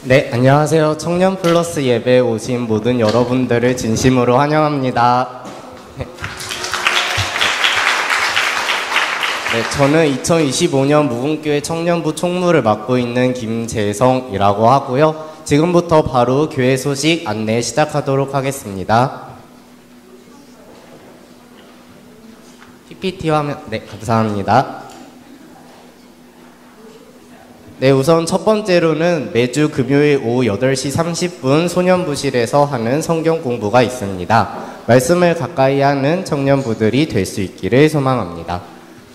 네, 안녕하세요. 청년 플러스 예배에 오신 모든 여러분들을 진심으로 환영합니다. 네, 저는 2025년 무궁교회 청년부 총무를 맡고 있는 김재성이라고 하고요. 지금부터 바로 교회 소식 안내 시작하도록 하겠습니다. PPT 화면, 네, 감사합니다. 네, 우선 첫 번째로는 매주 금요일 오후 8시 30분 소년부실에서 하는 성경 공부가 있습니다. 말씀을 가까이 하는 청년부들이 될 수 있기를 소망합니다.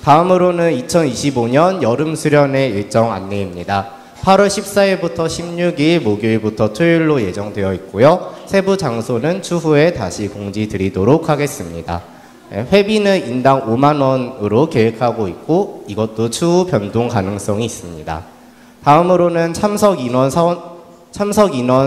다음으로는 2025년 여름 수련회 일정 안내입니다. 8월 14일부터 16일 목요일부터 토요일로 예정되어 있고요. 세부 장소는 추후에 다시 공지 드리도록 하겠습니다. 회비는 인당 5만 원으로 계획하고 있고 이것도 추후 변동 가능성이 있습니다. 다음으로는 참석 인원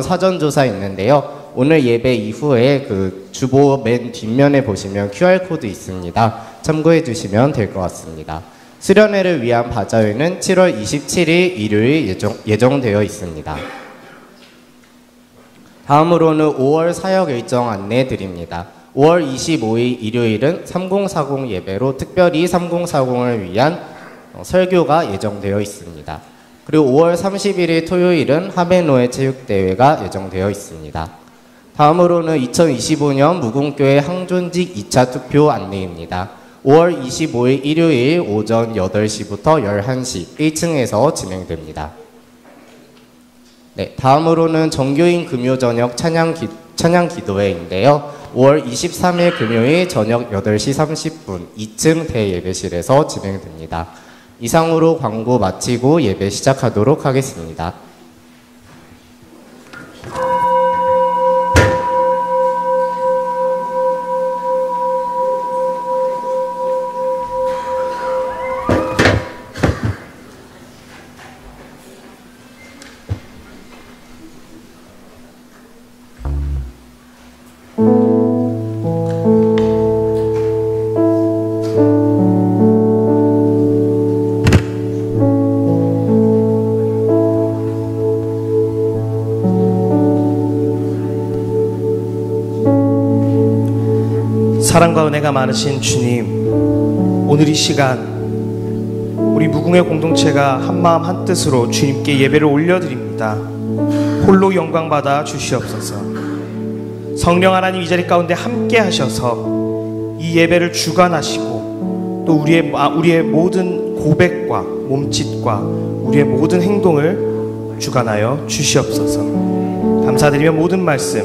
사전조사 있는데요. 오늘 예배 이후에 그 주보 맨 뒷면에 보시면 QR코드 있습니다. 참고해 주시면 될 것 같습니다. 수련회를 위한 바자회는 7월 27일 일요일 예정되어 있습니다. 다음으로는 5월 사역 일정 안내 드립니다. 5월 25일 일요일은 3040 예배로 특별히 3040을 위한 설교가 예정되어 있습니다. 그리고 5월 31일 토요일은 하베노의 체육대회가 예정되어 있습니다. 다음으로는 2025년 무궁교회 항존직 2차 투표 안내입니다. 5월 25일 일요일 오전 8시부터 11시 1층에서 진행됩니다. 네, 다음으로는 정교인 금요 저녁 찬양 기도회인데요. 5월 23일 금요일 저녁 8시 30분 2층 대예배실에서 진행됩니다. 이상으로 광고 마치고 예배 시작하도록 하겠습니다. 사랑과 은혜가 많으신 주님, 오늘 이 시간 우리 무궁의 공동체가 한마음 한뜻으로 주님께 예배를 올려드립니다. 홀로 영광 받아 주시옵소서. 성령 하나님 이 자리 가운데 함께 하셔서 이 예배를 주관하시고 또 우리의 모든 고백과 몸짓과 우리의 모든 행동을 주관하여 주시옵소서. 감사드리며 모든 말씀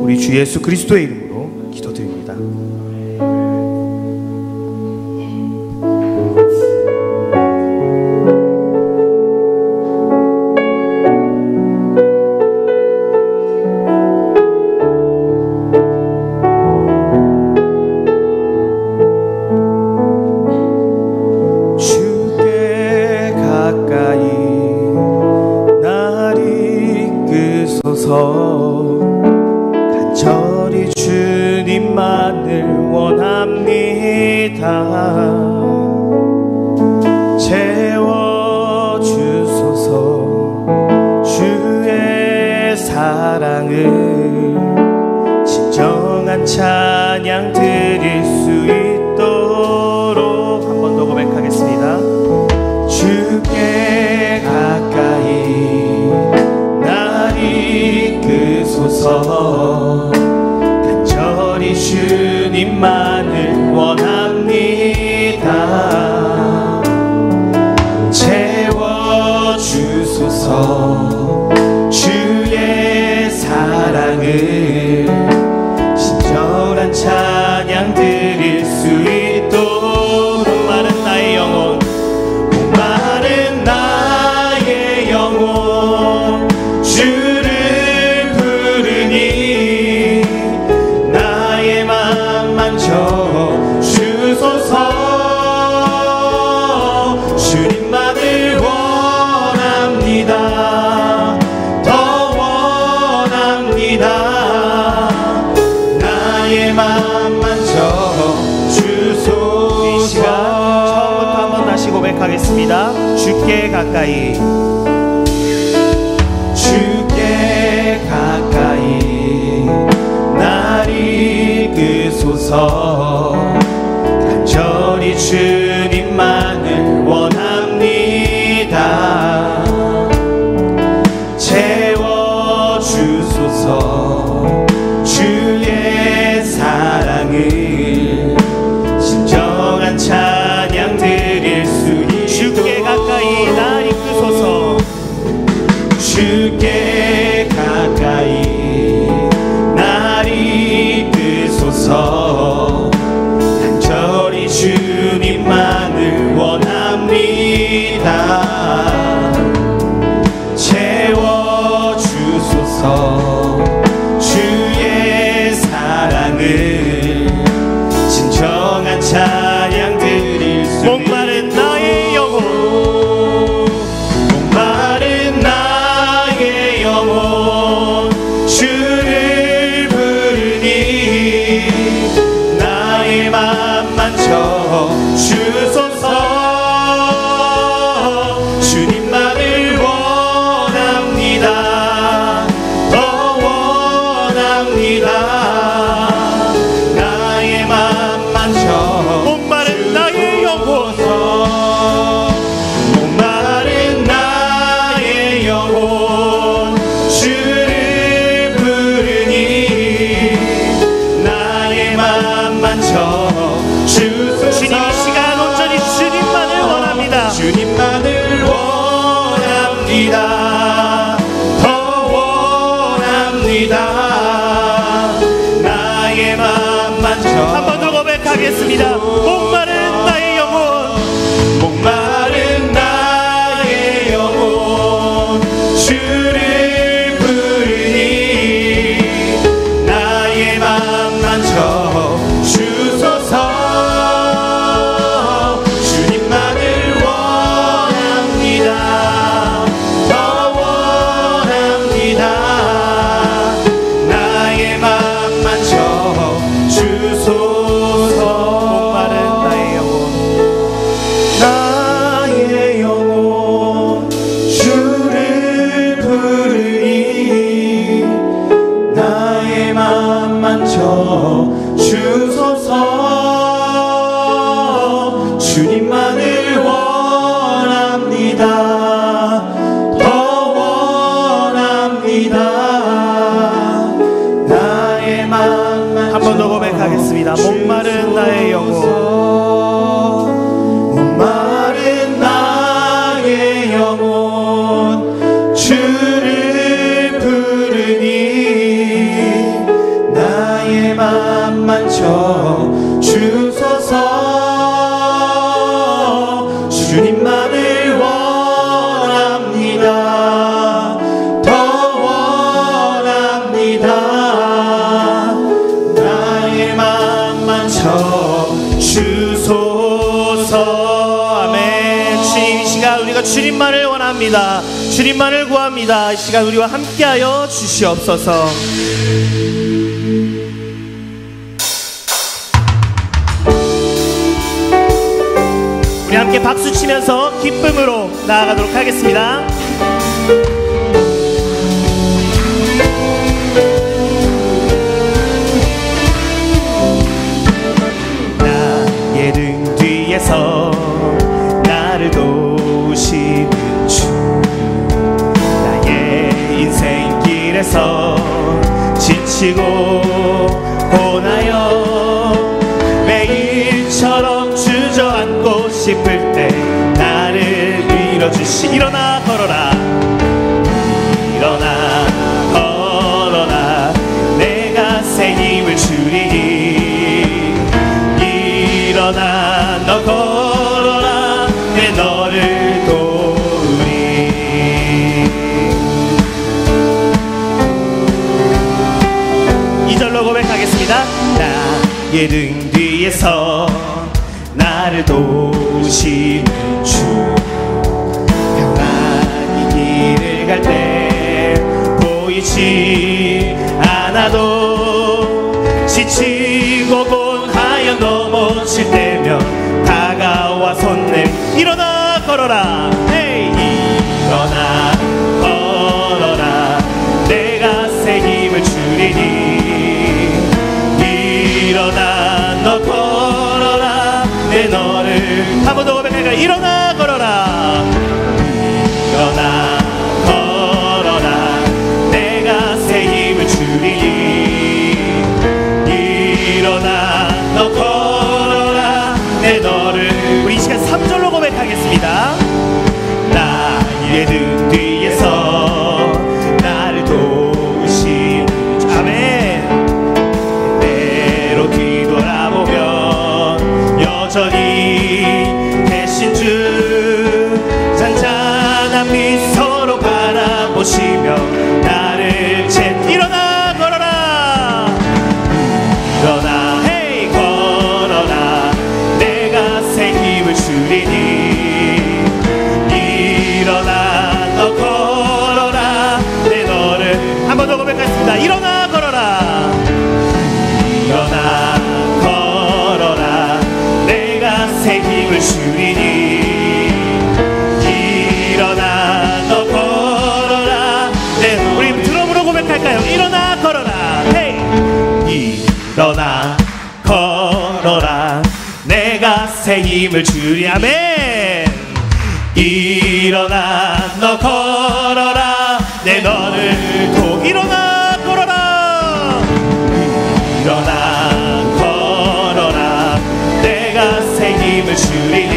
우리 주 예수 그리스도의 이름으로 기도드립니다. 간절히 주님만을 원합니다. 채워주소서. 주의 사랑을 진정한 찬양 드릴 수 있도록 한 번 더 고백하겠습니다. 주께 가까이 이끄소서. 간절히 주님만을 원합니다. 채워주소서. 주의 사랑을 진정한 찬양 드릴 수 있도록 목마른 나의 영혼, 목마른 나의 영혼 주를 부르니 나의 맘 만져 주소서. 주님만을 원합니다. 더 원합니다. 나의 맘 만져 주소서. 이 시간 처음부터 한번 다시 고백하겠습니다. 주께 가까이. 주 주소서. 간절히 주님만을 원합니다. 채워주소서. 주의 사랑을 진정한 찬양 드릴 수 있도록 주께 가까이 날 이끄소서. 주께 가까이 날 이끄소서. 간절히 주님만을 원합니다. 채워주소서. 주의 사랑을 진정한 찬양 드릴 수 목마른 나의 영혼, 목마른 나의 영혼 주를 부르니 나의 맘 만져 주소서. 주님만을 원합니다. 더 원합니다. 나의 맘 만져 목마른 나의 영혼, 목마른 나의 영혼 주를 부르니 나의 맘 만져 주소서. 주님 이 시간 온전히 주님만을 원합니다. 주님만을 원합니다. 더 원합니다. 나의 맘 만져 한 번 더 고백하겠습니다. 목마른 나의 영혼, 목마른 나의 영혼 주를 부르니 나의 맘 만져 주소서. 주님만을 원합니다. 더 원합니다. 나의 맘 만져 주소서. 목마른 나의 영혼, 나의 영혼 주를 부르니 나의 맘 만져 주소서. 주님만을 원합니다. 더 원합니다. 나의 맘 만져 한 번 더 고백하겠습니다. 목마른 나의 영혼, 목마른 나의 영혼 주를 부르니 나의 맘 만져 주소서. 주님만을 원합니다. 더 원합니다. 나의 맘 만져 주소서. 아멘. 주님 이 시간 우리가 주님만을 원합니다. 주님만을 구합니다. 이 시간 우리와 함께하여 주시옵소서. 우리 함께 박수 치면서 기쁨으로 나아가도록 하겠습니다. 나의 등 뒤에서 나를 도우시는 주, 나의 인생길에서 지치고 고나여 매일처럼 주저앉고 싶을 때 나를 밀어주시. 일어나 걸어라, 일어나 걸어라, 내가 새 힘을 주리니. 일어나 너 걸어라, 내 너를 도우리. 이절로 고백하겠습니다. 나의 등 뒤에서 나를 도우시는 주, 평안히 길을 갈 때 보이지 않아도 지치고 곤하여 넘어질 때면 다가와 손내. 일어나 걸어라, 헤이. 일어나 걸어라, 내가 새 힘을 주리니. 일어나 내 너를 한 번 더 고백할까요? 일어나 걸어라. 일어나 걸어라 내가 새 힘을 주리니 일어나 너 걸어라 내 너를 우리 이 시간 3절로 고백하겠습니다. 나의 등 뒤에서 나를 도우신 아멘. 때로 뒤돌아보면 여전히 계신 주 잔잔한 미소로 바라보시며 나를 일어나 걸어라. 일어나 헤이 걸어라 내가 새 힘을 주리니 일어나 너 걸어라 내 너를 한 번 더 고백하겠습니다. 일어나 걸어라. 일어나 걸어라 내가 새 힘을 주리니 일어나 너 걸어라 내 우리 드럼으로 고백할까요? 일어나 걸어라. 헤이. 일어나 걸어라 내가 새 힘을 주리 아멘 일어나 너 걸어라 내 너를 일어나 걸어라. 일어나 걸어라 내가 새 힘을 주리니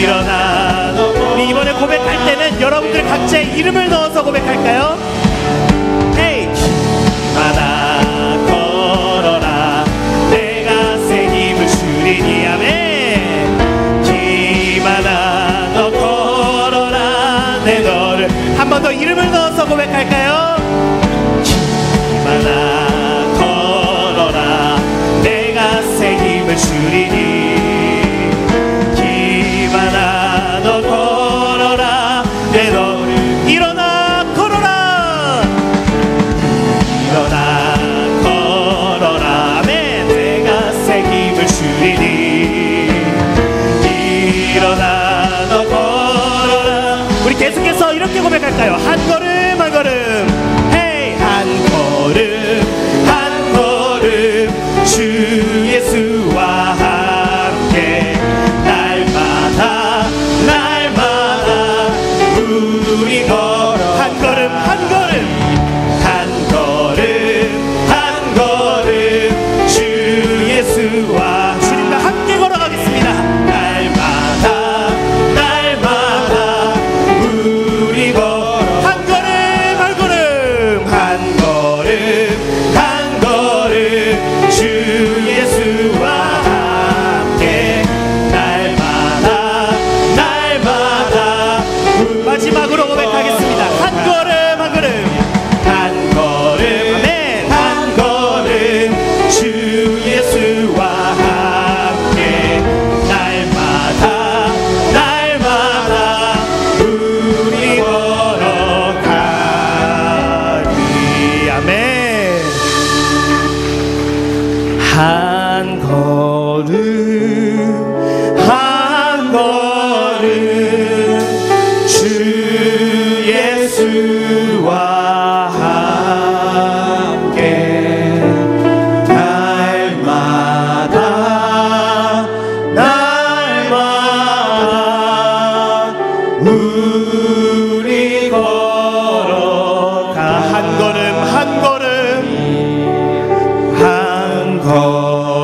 일어나 너 우리 이번에 고백할 때는 여러분들 각자의 이름을 넣어서 고백할까요? 헤이. 일어나 걸어라 내가 새 힘을 주리니 아멘 기만아 너 걸어라 내 너를 한 번 더 이름을 넣어서 고백할까요? 기만아 걸어라 내가 새 힘을 주리니 기만아 너 걸어라 내 너를 일어나 걸어라. 일어나 걸어라 아멘 내가 새 힘을 주리니 일어나 너 걸어라 우리 계속해서 이렇게 고백할까요? 한 걸음 한 걸음. 헤이. 한 걸음 주 예수와 함께 날마다 우리 걸어 한 걸음 한 걸음. 한 걸음 주 예수와 주님과 함께 걸어가겠습니다. 날마다 우리 걸어 한 걸음 한 걸음. 한 걸음 주 예수와 함께 날마다 마지막으로 고백하겠습니다. 한 걸음 한 걸음. 한 걸음 아멘. 한 걸음 주 예수와 함께 날마다 우리 걸어가리 아멘. 한 걸음 주 예수와 함께 날마다 우리 걸어가 한 걸음 한 걸음. 한 걸음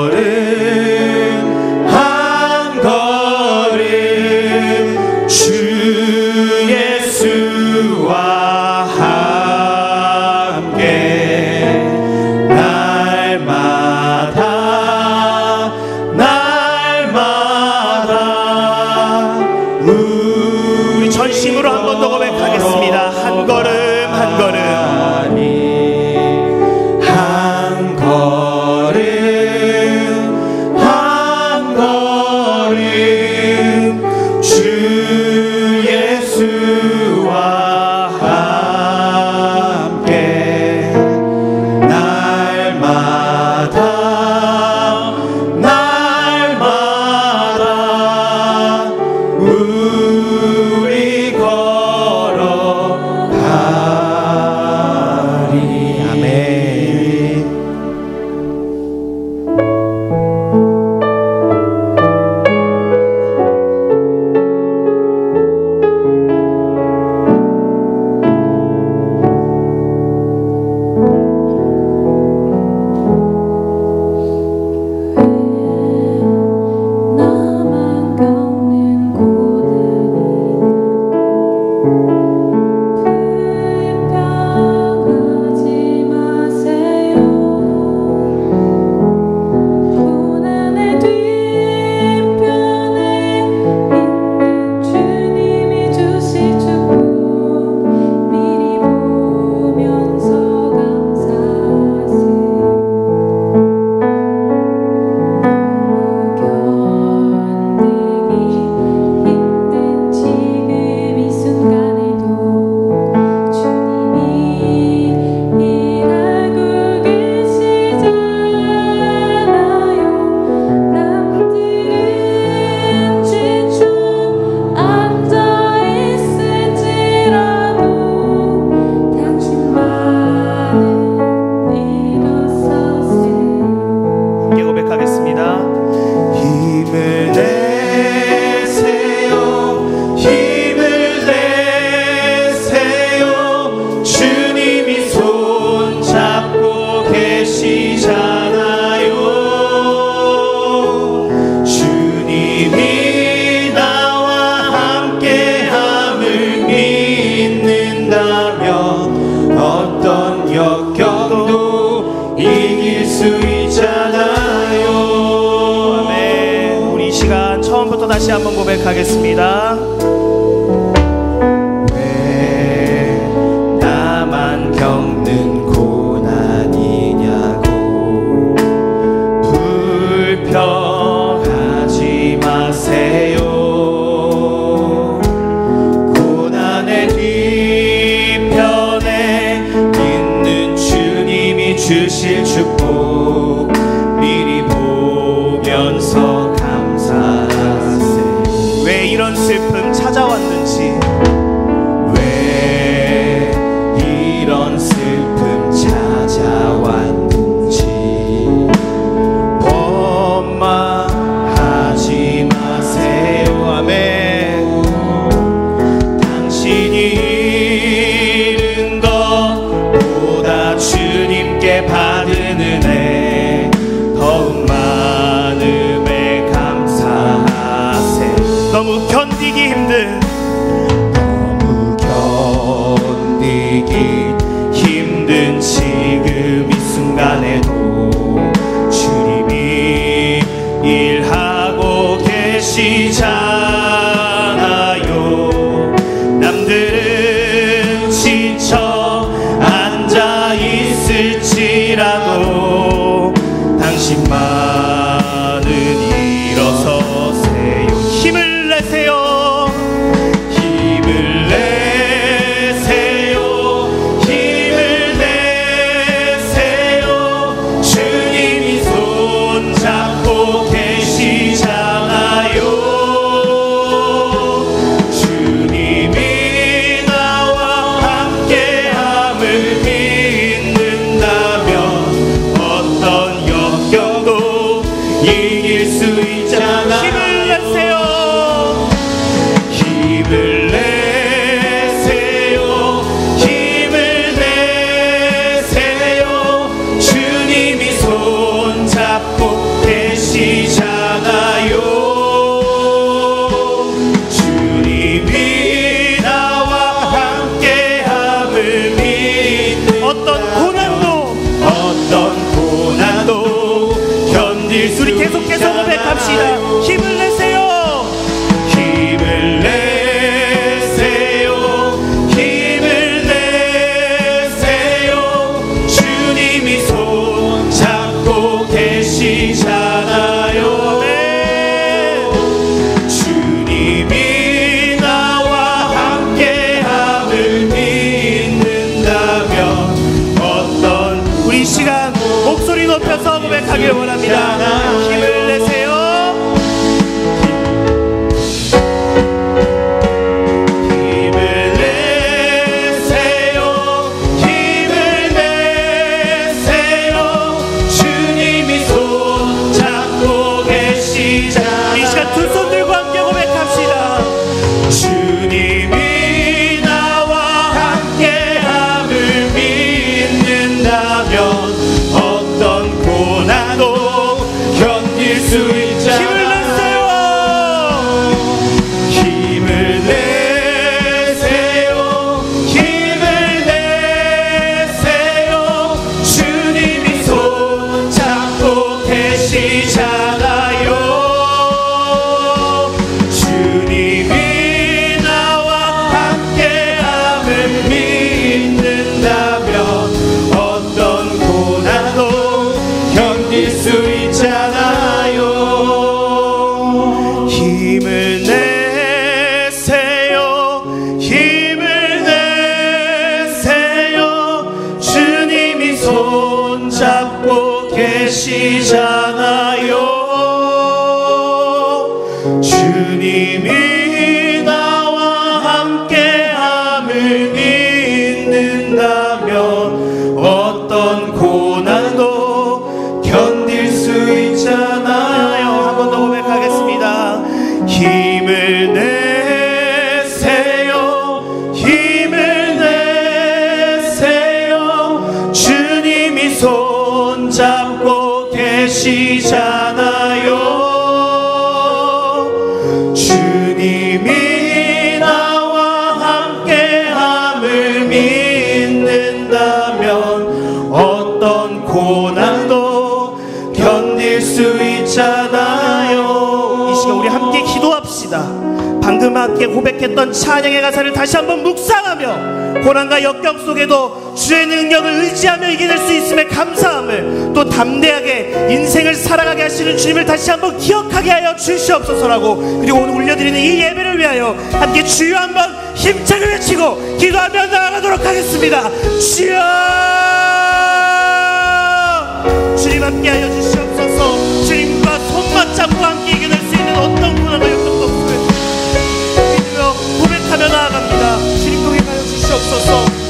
역경도 이길 수 있잖아요. 아멘. 우리 이 시간 처음부터 다시 한번 고백하겠습니다. 왜 나만 겪는 고난이냐고 불평하지 마세요. 고난의 뒤편에 있는 주님이 주실 축복 미리 보면서 감사하세요. 왜 이런 슬픔 찾아왔는지, 왜 이런 슬픔 찾아왔는지 원망하지 마세요. 아멘. 당신이 잃은 것보다 주님께 받은 은혜 더욱 많음에 감사하세요. 너무 견디기 힘든, 너무 견디기 힘든 지금 이 순간에도 주님이 일하고 계시잖아요. 남들은 지쳐 앉아 있을지라도 당신만은 일어서세요. 힘을 내세요. 힘을 내세요. 힘을 내세요. 주님이 손잡고 계시잖아요. 주님이 나와 함께함을 믿는다면 어떤 역경도 이길 수 있잖아요. 힘을 내세요. 힘을 내세요. 힘을 내세요. 주님이 손잡고 계시잖아요. 주님이 나와 함께함을 믿는 어떤 고난도 견딜 수 우리 계속해서 고백합시다. 힘을 내세요. 힘을 내세요. 힘을 내세요. 주님이 손잡고 계시잖아요. 주님이 나와 함께함을 믿는다면 어떤 우리 이 시간 목소리 높여서 고백하길 원합니다. 힘을 내세요. 힘을 내세요. 힘을 내세요. 주님이 손잡고 계시잖아요. 이 시간 두 손 들고 함께 고백합시다. 주님이 나와 함께함을 믿는다면 어떤 고난도 견딜 수 있잖아요. 힘을 내세요. 힘을 내세요. 힘을 내세요. 주님이 손잡고 계시잖아요. 주님이 나와 함께함을 믿는다면 어떤 고난도 견딜 수 있잖아요. 힘을 내세요. 힘을 내세요. 주님이 손잡고 계시잖아요. 주님이 나와 함께함을 믿는다면 어떤 고난도 견딜 수 있잖아요. 한 번 더 고백하겠습니다. 힘을 내세요. 힘을 내세요. 주님이 손잡고 계시잖아요. 주님이 나와 함께함을 믿는다면 마지막에 고백했던 찬양의 가사를 다시 한번 묵상하며 고난과 역경 속에도 주의 능력을 의지하며 이겨낼 수 있음에 감사함을, 또 담대하게 인생을 살아가게 하시는 주님을 다시 한번 기억하게 하여 주시옵소서라고, 그리고 오늘 올려드리는 이 예배를 위하여 함께 주여 한번 힘차게 외치고 기도하며 나아가도록 하겠습니다. 주여, 주님 함께하여 주시옵소서. 주님과 손맞잡고 함께 이겨낼 수 있는 어떤 고난과 역경도 없음을 믿으며 고백하며 나아갑니다. 주님 동행하여 주시옵소서.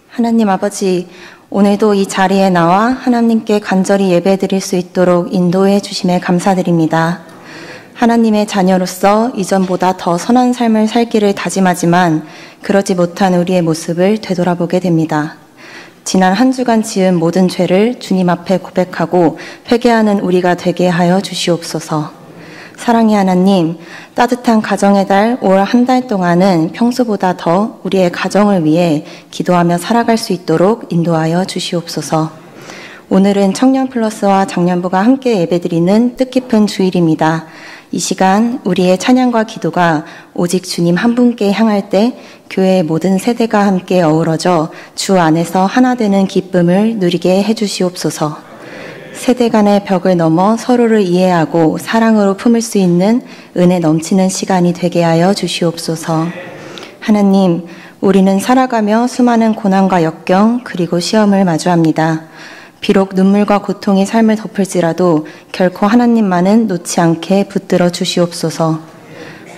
하나님 아버지, 오늘도 이 자리에 나와 하나님께 간절히 예배드릴 수 있도록 인도해 주심에 감사드립니다. 하나님의 자녀로서 이전보다 더 선한 삶을 살기를 다짐하지만 그러지 못한 우리의 모습을 되돌아보게 됩니다. 지난 한 주간 지은 모든 죄를 주님 앞에 고백하고 회개하는 우리가 되게 하여 주시옵소서. 사랑의 하나님, 따뜻한 가정의 달 올 한 달 동안은 평소보다 더 우리의 가정을 위해 기도하며 살아갈 수 있도록 인도하여 주시옵소서. 오늘은 청년 플러스와 장년부가 함께 예배드리는 뜻깊은 주일입니다. 이 시간 우리의 찬양과 기도가 오직 주님 한 분께 향할 때 교회의 모든 세대가 함께 어우러져 주 안에서 하나 되는 기쁨을 누리게 해주시옵소서. 세대 간의 벽을 넘어 서로를 이해하고 사랑으로 품을 수 있는 은혜 넘치는 시간이 되게 하여 주시옵소서. 하나님, 우리는 살아가며 수많은 고난과 역경 그리고 시험을 마주합니다. 비록 눈물과 고통이 삶을 덮을지라도 결코 하나님만은 놓지 않게 붙들어 주시옵소서.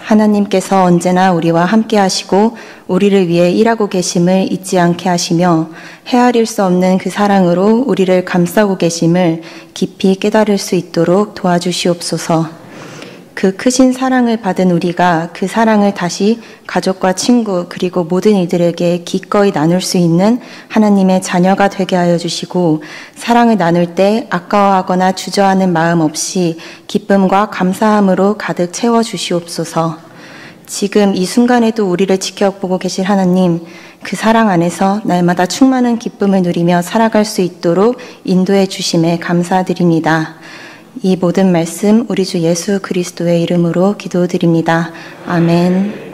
하나님께서 언제나 우리와 함께 하시고 우리를 위해 일하고 계심을 잊지 않게 하시며 헤아릴 수 없는 그 사랑으로 우리를 감싸고 계심을 깊이 깨달을 수 있도록 도와주시옵소서. 그 크신 사랑을 받은 우리가 그 사랑을 다시 가족과 친구 그리고 모든 이들에게 기꺼이 나눌 수 있는 하나님의 자녀가 되게 하여 주시고, 사랑을 나눌 때 아까워하거나 주저하는 마음 없이 기쁨과 감사함으로 가득 채워 주시옵소서. 지금 이 순간에도 우리를 지켜보고 계실 하나님, 그 사랑 안에서 날마다 충만한 기쁨을 누리며 살아갈 수 있도록 인도해 주심에 감사드립니다. 이 모든 말씀 우리 주 예수 그리스도의 이름으로 기도드립니다. 아멘.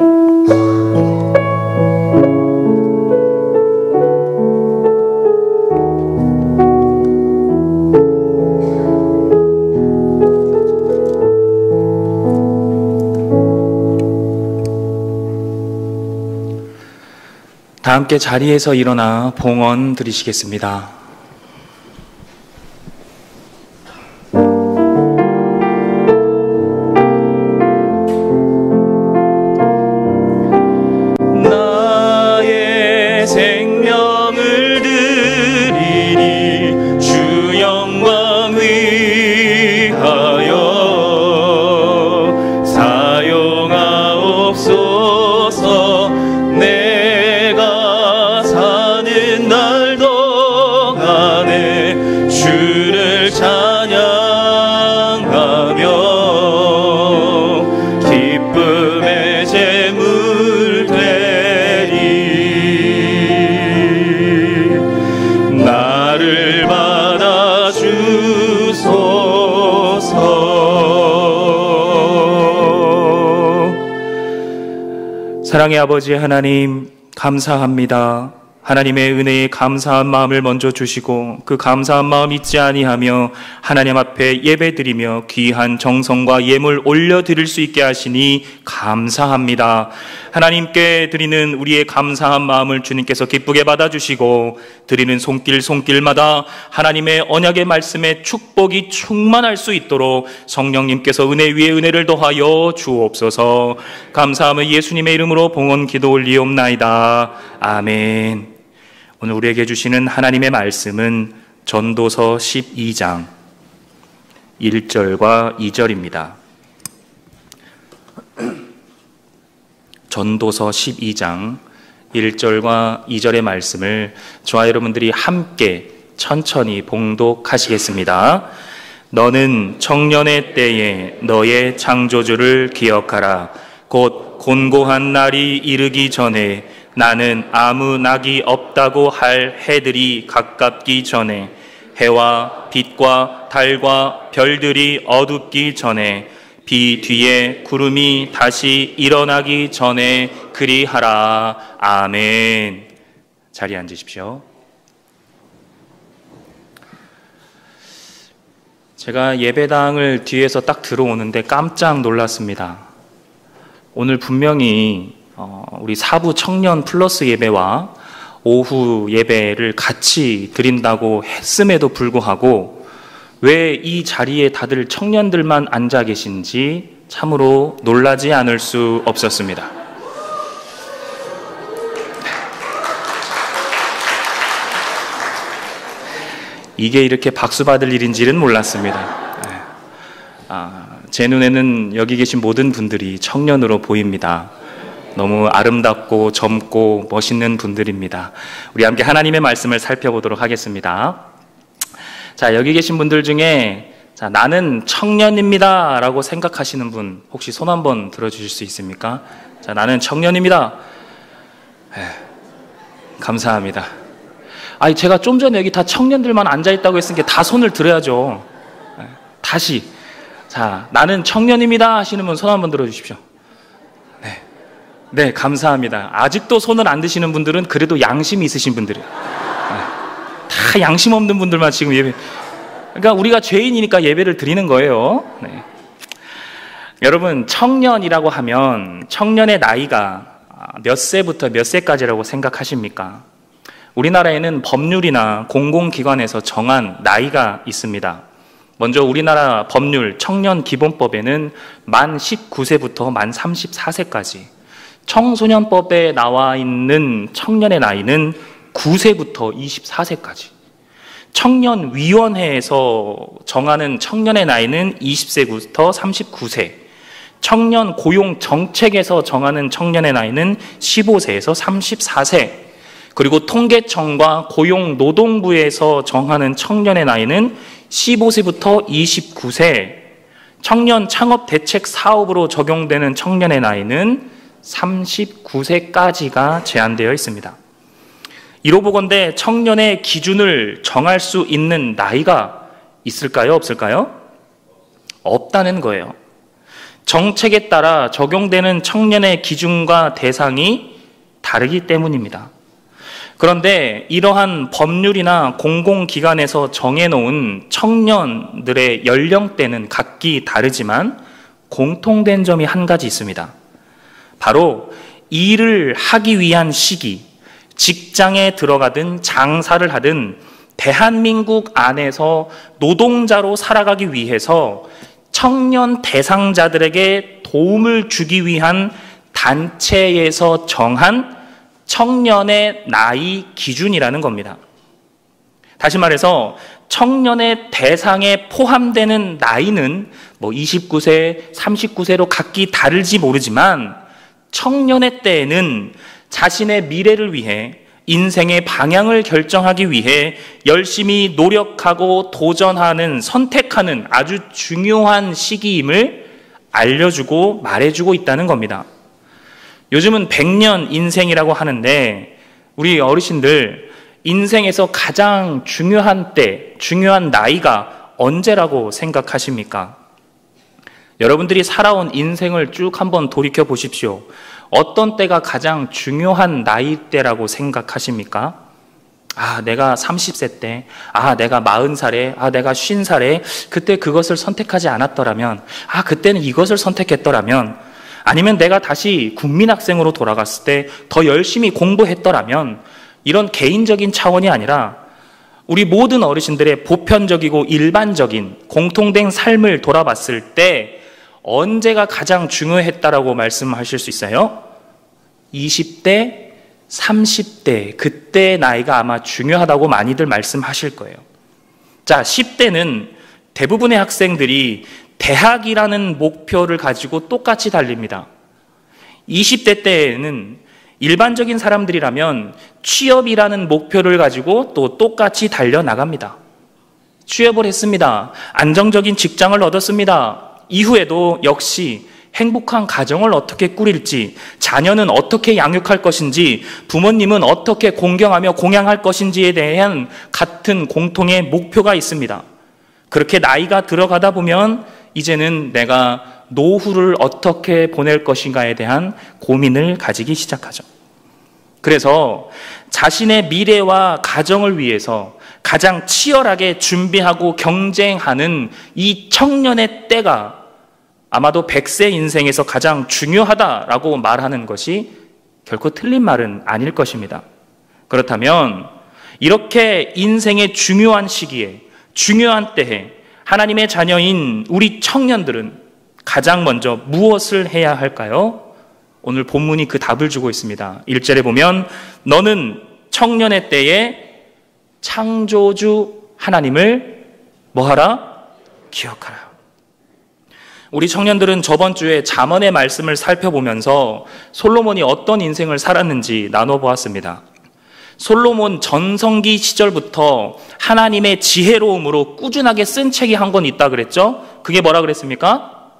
다 함께 자리에서 일어나 봉헌 드리시겠습니다. 사랑의 아버지 하나님, 감사합니다. 하나님의 은혜에 감사한 마음을 먼저 주시고 그 감사한 마음 잊지 아니하며 하나님 앞에 예배드리며 귀한 정성과 예물 올려드릴 수 있게 하시니 감사합니다. 하나님께 드리는 우리의 감사한 마음을 주님께서 기쁘게 받아주시고 드리는 손길마다 하나님의 언약의 말씀에 축복이 충만할 수 있도록 성령님께서 은혜 위에 은혜를 더하여 주옵소서. 감사하며 예수님의 이름으로 봉헌 기도 올리옵나이다. 아멘. 오늘 우리에게 주시는 하나님의 말씀은 전도서 12장 1절과 2절입니다. 전도서 12장 1절과 2절의 말씀을 저와 여러분들이 함께 천천히 봉독하시겠습니다. 너는 청년의 때에 너의 창조주를 기억하라. 곧 곤고한 날이 이르기 전에 나는 아무 낙이 없다고 할 해들이 가깝기 전에 해와 빛과 달과 별들이 어둡기 전에 비 뒤에 구름이 다시 일어나기 전에 그리하라. 아멘. 자리에 앉으십시오. 제가 예배당을 뒤에서 딱 들어오는데 깜짝 놀랐습니다. 오늘 분명히 우리 사부 청년 플러스 예배와 오후 예배를 같이 드린다고 했음에도 불구하고 왜 이 자리에 다들 청년들만 앉아 계신지 참으로 놀라지 않을 수 없었습니다. 이게 이렇게 박수 받을 일인지는 몰랐습니다. 제 눈에는 여기 계신 모든 분들이 청년으로 보입니다. 너무 아름답고 젊고 멋있는 분들입니다. 우리 함께 하나님의 말씀을 살펴보도록 하겠습니다. 자, 여기 계신 분들 중에 나는 청년입니다 라고 생각하시는 분 혹시 손 한번 들어주실 수 있습니까? 자, 나는 청년입니다. 감사합니다. 제가 좀 전에 여기 다 청년들만 앉아있다고 했으니까 다 손을 들어야죠. 다시. 자, 나는 청년입니다 하시는 분 손 한번 들어주십시오. 네, 감사합니다. 아직도 손을 안 드시는 분들은 그래도 양심이 있으신 분들이에요. 다 양심 없는 분들만 지금 예배. 그러니까 우리가 죄인이니까 예배를 드리는 거예요. 네. 여러분, 청년이라고 하면 청년의 나이가 몇 세부터 몇 세까지라고 생각하십니까? 우리나라에는 법률이나 공공기관에서 정한 나이가 있습니다. 먼저 우리나라 법률 청년기본법에는 만 19세부터 만 34세까지, 청소년법에 나와 있는 청년의 나이는 9세부터 24세까지, 청년위원회에서 정하는 청년의 나이는 20세부터 39세, 청년 고용정책에서 정하는 청년의 나이는 15세에서 34세, 그리고 통계청과 고용노동부에서 정하는 청년의 나이는 15세부터 29세, 청년 창업 대책 사업으로 적용되는 청년의 나이는 39세까지가 제한되어 있습니다. 이로 보건대 청년의 기준을 정할 수 있는 나이가 있을까요? 없을까요? 없다는 거예요. 정책에 따라 적용되는 청년의 기준과 대상이 다르기 때문입니다. 그런데 이러한 법률이나 공공기관에서 정해놓은 청년들의 연령대는 각기 다르지만 공통된 점이 한 가지 있습니다. 바로 일을 하기 위한 시기, 직장에 들어가든 장사를 하든 대한민국 안에서 노동자로 살아가기 위해서 청년 대상자들에게 도움을 주기 위한 단체에서 정한 청년의 나이 기준이라는 겁니다. 다시 말해서 청년의 대상에 포함되는 나이는 29세, 39세로 각기 다를지 모르지만 청년의 때에는 자신의 미래를 위해 인생의 방향을 결정하기 위해 열심히 노력하고 도전하는, 선택하는 아주 중요한 시기임을 알려주고 말해주고 있다는 겁니다. 요즘은 100년 인생이라고 하는데 우리 어르신들 인생에서 가장 중요한 때, 중요한 나이가 언제라고 생각하십니까? 여러분들이 살아온 인생을 쭉 한번 돌이켜 보십시오. 어떤 때가 가장 중요한 나이대라고 생각하십니까? 내가 30세 때, 내가 40살에, 내가 50살에 그때 그것을 선택하지 않았더라면, 그때는 이것을 선택했더라면, 아니면 내가 다시 국민학생으로 돌아갔을 때 더 열심히 공부했더라면, 이런 개인적인 차원이 아니라 우리 모든 어르신들의 보편적이고 일반적인 공통된 삶을 돌아봤을 때 언제가 가장 중요했다라고 말씀하실 수 있어요? 20대, 30대, 그때 나이가 아마 중요하다고 많이들 말씀하실 거예요. 자, 10대는 대부분의 학생들이 대학이라는 목표를 가지고 똑같이 달립니다. 20대 때에는 일반적인 사람들이라면 취업이라는 목표를 가지고 또 똑같이 달려나갑니다. 취업을 했습니다. 안정적인 직장을 얻었습니다. 이후에도 역시 행복한 가정을 어떻게 꾸릴지, 자녀는 어떻게 양육할 것인지, 부모님은 어떻게 공경하며 공양할 것인지에 대한 같은 공통의 목표가 있습니다. 그렇게 나이가 들어가다 보면 이제는 내가 노후를 어떻게 보낼 것인가에 대한 고민을 가지기 시작하죠. 그래서 자신의 미래와 가정을 위해서 가장 치열하게 준비하고 경쟁하는 이 청년의 때가 아마도 100세 인생에서 가장 중요하다라고 말하는 것이 결코 틀린 말은 아닐 것입니다. 그렇다면 이렇게 인생의 중요한 시기에, 중요한 때에 하나님의 자녀인 우리 청년들은 가장 먼저 무엇을 해야 할까요? 오늘 본문이 그 답을 주고 있습니다. 1절에 보면 너는 청년의 때에 창조주 하나님을 뭐하라? 기억하라. 우리 청년들은 저번 주에 잠언의 말씀을 살펴보면서 솔로몬이 어떤 인생을 살았는지 나눠보았습니다. 솔로몬 전성기 시절부터 하나님의 지혜로움으로 꾸준하게 쓴 책이 한 권 있다 그랬죠? 그게 뭐라 그랬습니까?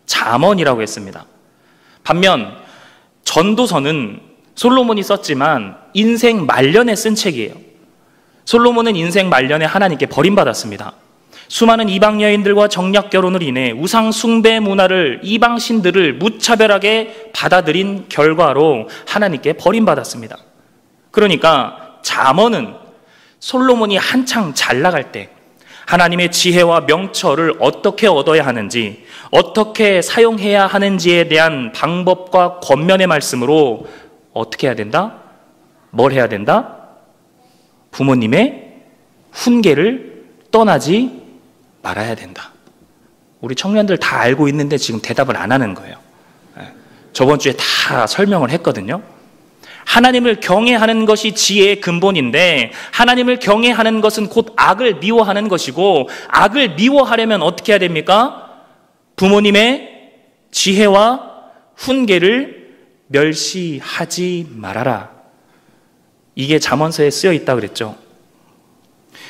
잠언이라고 했습니다. 반면 전도서는 솔로몬이 썼지만 인생 말년에 쓴 책이에요. 솔로몬은 인생 말년에 하나님께 버림받았습니다. 수많은 이방 여인들과 정략 결혼을 인해 우상 숭배 문화를, 이방 신들을 무차별하게 받아들인 결과로 하나님께 버림받았습니다. 그러니까 잠언은 솔로몬이 한창 잘 나갈 때 하나님의 지혜와 명철을 어떻게 얻어야 하는지, 어떻게 사용해야 하는지에 대한 방법과 권면의 말씀으로 어떻게 해야 된다? 뭘 해야 된다? 부모님의 훈계를 떠나지 말아야 된다. 우리 청년들 다 알고 있는데 지금 대답을 안 하는 거예요. 저번 주에 다 설명을 했거든요. 하나님을 경외하는 것이 지혜의 근본인데, 하나님을 경외하는 것은 곧 악을 미워하는 것이고, 악을 미워하려면 어떻게 해야 됩니까? 부모님의 지혜와 훈계를 멸시하지 말아라. 이게 잠언서에 쓰여 있다 그랬죠.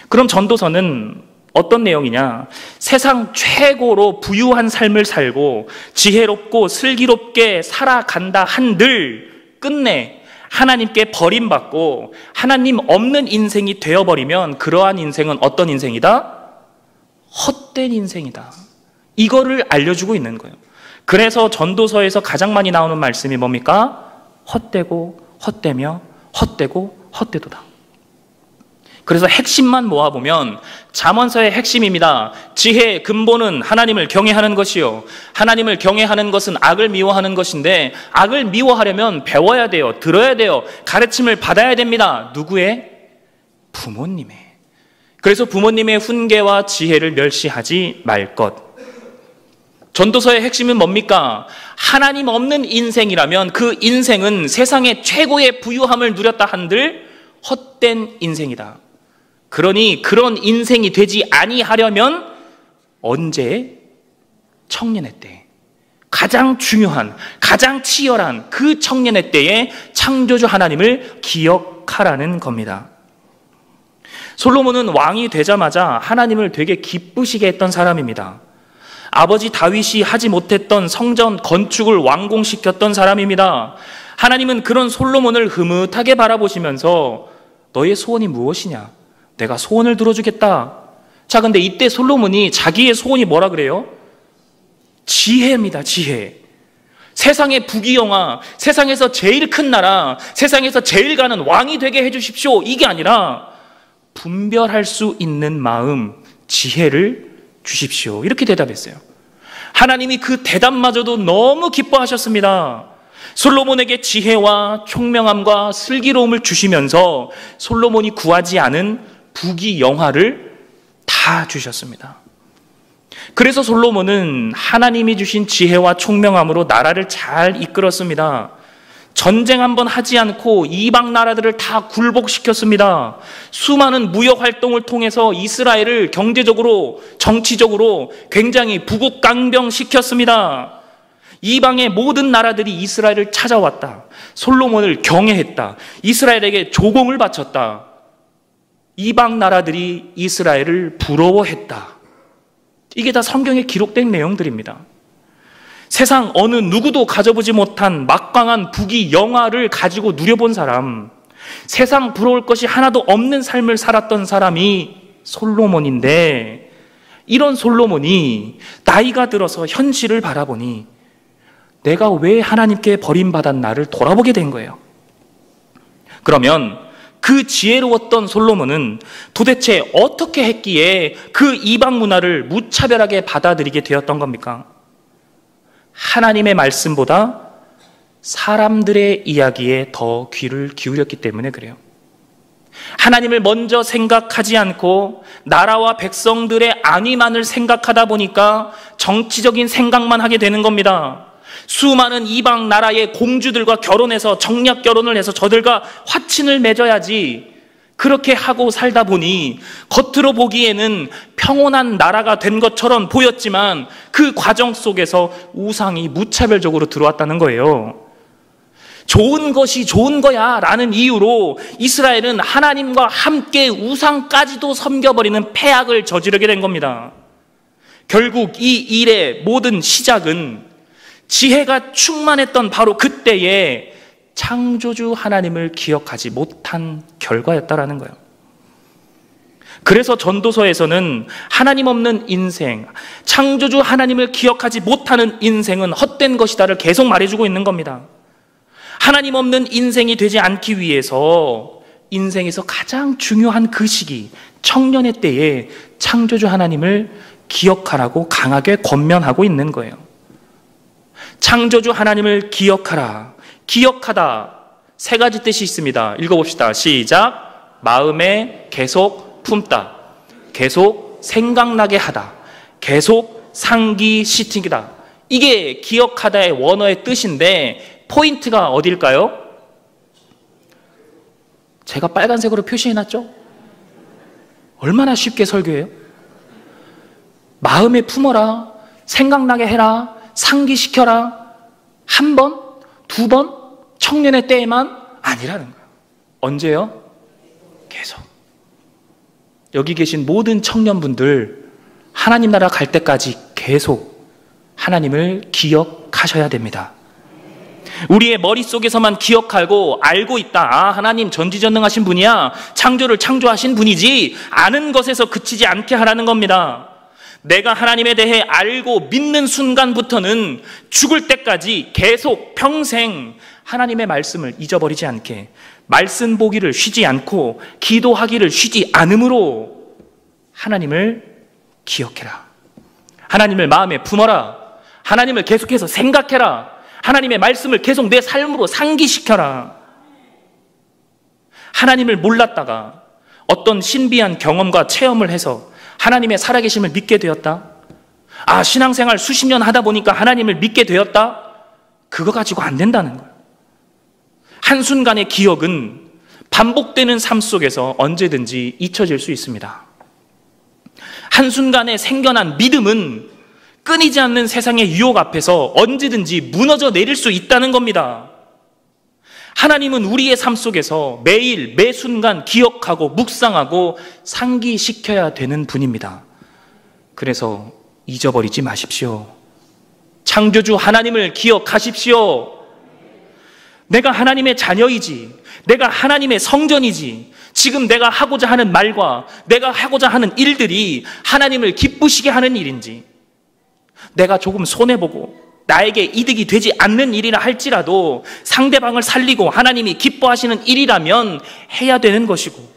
그럼 전도서는 어떤 내용이냐? 세상 최고로 부유한 삶을 살고 지혜롭고 슬기롭게 살아간다 한들 끝내 하나님께 버림받고 하나님 없는 인생이 되어버리면 그러한 인생은 어떤 인생이다? 헛된 인생이다. 이거를 알려주고 있는 거예요. 그래서 전도서에서 가장 많이 나오는 말씀이 뭡니까? 헛되고 헛되며 헛되고 헛되도다. 그래서 핵심만 모아보면 잠언서의 핵심입니다. 지혜의 근본은 하나님을 경외하는 것이요, 하나님을 경외하는 것은 악을 미워하는 것인데, 악을 미워하려면 배워야 돼요. 들어야 돼요. 가르침을 받아야 됩니다. 누구의? 부모님의. 그래서 부모님의 훈계와 지혜를 멸시하지 말 것. 전도서의 핵심은 뭡니까? 하나님 없는 인생이라면 그 인생은 세상의 최고의 부유함을 누렸다 한들 헛된 인생이다. 그러니 그런 인생이 되지 아니하려면 언제? 청년의 때, 가장 중요한, 가장 치열한 그 청년의 때에 창조주 하나님을 기억하라는 겁니다. 솔로몬은 왕이 되자마자 하나님을 되게 기쁘시게 했던 사람입니다. 아버지 다윗이 하지 못했던 성전 건축을 완공시켰던 사람입니다. 하나님은 그런 솔로몬을 흐뭇하게 바라보시면서 너의 소원이 무엇이냐? 내가 소원을 들어주겠다. 자, 근데 이때 솔로몬이 자기의 소원이 뭐라 그래요? 지혜입니다, 지혜. 세상의 부귀영화, 세상에서 제일 큰 나라, 세상에서 제일 가는 왕이 되게 해주십시오. 이게 아니라 분별할 수 있는 마음, 지혜를 주십시오. 이렇게 대답했어요. 하나님이 그 대답마저도 너무 기뻐하셨습니다. 솔로몬에게 지혜와 총명함과 슬기로움을 주시면서 솔로몬이 구하지 않은 부귀영화를 다 주셨습니다. 그래서 솔로몬은 하나님이 주신 지혜와 총명함으로 나라를 잘 이끌었습니다. 전쟁 한번 하지 않고 이방 나라들을 다 굴복시켰습니다. 수많은 무역 활동을 통해서 이스라엘을 경제적으로, 정치적으로 굉장히 부국강병시켰습니다. 이방의 모든 나라들이 이스라엘을 찾아왔다. 솔로몬을 경외했다. 이스라엘에게 조공을 바쳤다. 이방 나라들이 이스라엘을 부러워했다. 이게 다 성경에 기록된 내용들입니다. 세상 어느 누구도 가져보지 못한 막강한 부귀영화를 가지고 누려본 사람, 세상 부러울 것이 하나도 없는 삶을 살았던 사람이 솔로몬인데, 이런 솔로몬이 나이가 들어서 현실을 바라보니 내가 왜 하나님께 버림받은 나를 돌아보게 된 거예요. 그러면 그 지혜로웠던 솔로몬은 도대체 어떻게 했기에 그 이방 문화를 무차별하게 받아들이게 되었던 겁니까? 하나님의 말씀보다 사람들의 이야기에 더 귀를 기울였기 때문에 그래요. 하나님을 먼저 생각하지 않고 나라와 백성들의 안위만을 생각하다 보니까 정치적인 생각만 하게 되는 겁니다. 수많은 이방 나라의 공주들과 결혼해서 정략 결혼을 해서 저들과 화친을 맺어야지, 그렇게 하고 살다 보니 겉으로 보기에는 평온한 나라가 된 것처럼 보였지만 그 과정 속에서 우상이 무차별적으로 들어왔다는 거예요. 좋은 것이 좋은 거야 라는 이유로 이스라엘은 하나님과 함께 우상까지도 섬겨버리는 패악을 저지르게 된 겁니다. 결국 이 일의 모든 시작은 지혜가 충만했던 바로 그때에 창조주 하나님을 기억하지 못한 결과였다라는 거예요. 그래서 전도서에서는 하나님 없는 인생, 창조주 하나님을 기억하지 못하는 인생은 헛된 것이다를 계속 말해주고 있는 겁니다. 하나님 없는 인생이 되지 않기 위해서 인생에서 가장 중요한 그 시기, 청년의 때에 창조주 하나님을 기억하라고 강하게 권면하고 있는 거예요. 창조주 하나님을 기억하라. 기억하다, 세 가지 뜻이 있습니다. 읽어봅시다. 시작. 마음에 계속 품다, 계속 생각나게 하다, 계속 상기시키다. 이게 기억하다의 원어의 뜻인데 포인트가 어딜까요? 제가 빨간색으로 표시해놨죠? 얼마나 쉽게 설교해요? 마음에 품어라, 생각나게 해라, 상기시켜라. 한 번, 두 번, 청년의 때에만 아니라는 거예요. 언제요? 계속. 여기 계신 모든 청년분들, 하나님 나라 갈 때까지 계속 하나님을 기억하셔야 됩니다. 우리의 머릿속에서만 기억하고 알고 있다. 아, 하나님 전지전능하신 분이야, 창조를 창조하신 분이지, 아는 것에서 그치지 않게 하라는 겁니다. 내가 하나님에 대해 알고 믿는 순간부터는 죽을 때까지 계속 평생 하나님의 말씀을 잊어버리지 않게, 말씀 보기를 쉬지 않고 기도하기를 쉬지 않으므로 하나님을 기억해라. 하나님을 마음에 품어라. 하나님을 계속해서 생각해라. 하나님의 말씀을 계속 내 삶으로 상기시켜라. 하나님을 몰랐다가 어떤 신비한 경험과 체험을 해서 하나님의 살아계심을 믿게 되었다. 아, 신앙생활 수십 년 하다 보니까 하나님을 믿게 되었다. 그거 가지고 안 된다는 거예요. 한순간의 기억은 반복되는 삶 속에서 언제든지 잊혀질 수 있습니다. 한순간에 생겨난 믿음은 끊이지 않는 세상의 유혹 앞에서 언제든지 무너져 내릴 수 있다는 겁니다. 하나님은 우리의 삶 속에서 매일 매 순간 기억하고 묵상하고 상기시켜야 되는 분입니다. 그래서 잊어버리지 마십시오. 창조주 하나님을 기억하십시오. 내가 하나님의 자녀이지, 내가 하나님의 성전이지, 지금 내가 하고자 하는 말과 내가 하고자 하는 일들이 하나님을 기쁘시게 하는 일인지, 내가 조금 손해보고 나에게 이득이 되지 않는 일이라 할지라도 상대방을 살리고 하나님이 기뻐하시는 일이라면 해야 되는 것이고,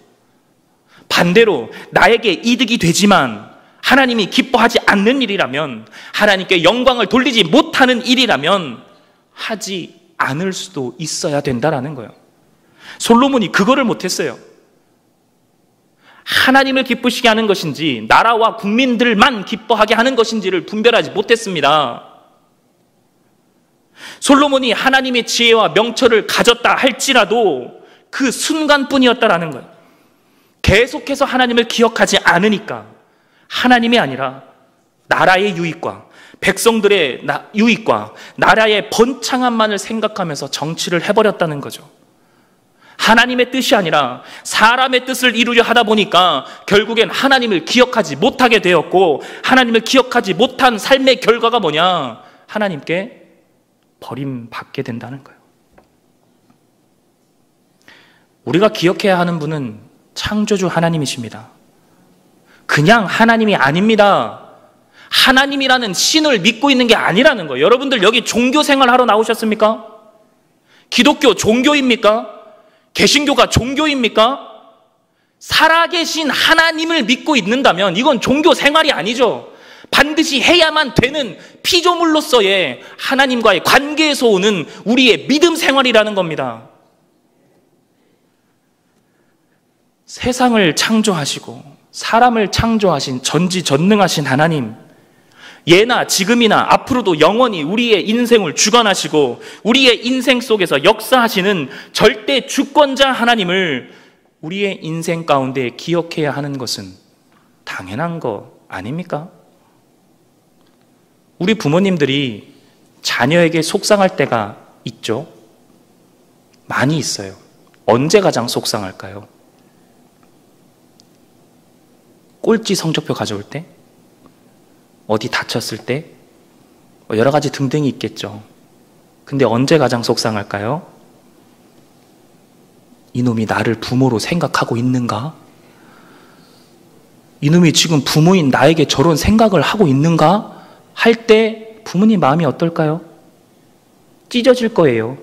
반대로 나에게 이득이 되지만 하나님이 기뻐하지 않는 일이라면, 하나님께 영광을 돌리지 못하는 일이라면 하지 않을 수도 있어야 된다라는 거예요. 솔로몬이 그거를 못했어요. 하나님을 기쁘시게 하는 것인지 나라와 국민들만 기뻐하게 하는 것인지를 분별하지 못했습니다. 솔로몬이 하나님의 지혜와 명철을 가졌다 할지라도 그 순간뿐이었다라는 거예요. 계속해서 하나님을 기억하지 않으니까 하나님이 아니라 나라의 유익과 백성들의 유익과 나라의 번창함만을 생각하면서 정치를 해버렸다는 거죠. 하나님의 뜻이 아니라 사람의 뜻을 이루려 하다 보니까 결국엔 하나님을 기억하지 못하게 되었고, 하나님을 기억하지 못한 삶의 결과가 뭐냐? 하나님께 버림받게 된다는 거예요. 우리가 기억해야 하는 분은 창조주 하나님이십니다. 그냥 하나님이 아닙니다. 하나님이라는 신을 믿고 있는 게 아니라는 거예요. 여러분들 여기 종교 생활하러 나오셨습니까? 기독교 종교입니까? 개신교가 종교입니까? 살아계신 하나님을 믿고 있는다면 이건 종교 생활이 아니죠. 반드시 해야만 되는 피조물로서의 하나님과의 관계에서 오는 우리의 믿음 생활이라는 겁니다. 세상을 창조하시고 사람을 창조하신 전지전능하신 하나님, 예나 지금이나 앞으로도 영원히 우리의 인생을 주관하시고 우리의 인생 속에서 역사하시는 절대 주권자 하나님을 우리의 인생 가운데 기억해야 하는 것은 당연한 거 아닙니까? 우리 부모님들이 자녀에게 속상할 때가 있죠. 많이 있어요. 언제 가장 속상할까요? 꼴찌 성적표 가져올 때? 어디 다쳤을 때? 여러 가지 등등이 있겠죠. 근데 언제 가장 속상할까요? 이놈이 나를 부모로 생각하고 있는가? 이놈이 지금 부모인 나에게 저런 생각을 하고 있는가? 할 때 부모님 마음이 어떨까요? 찢어질 거예요.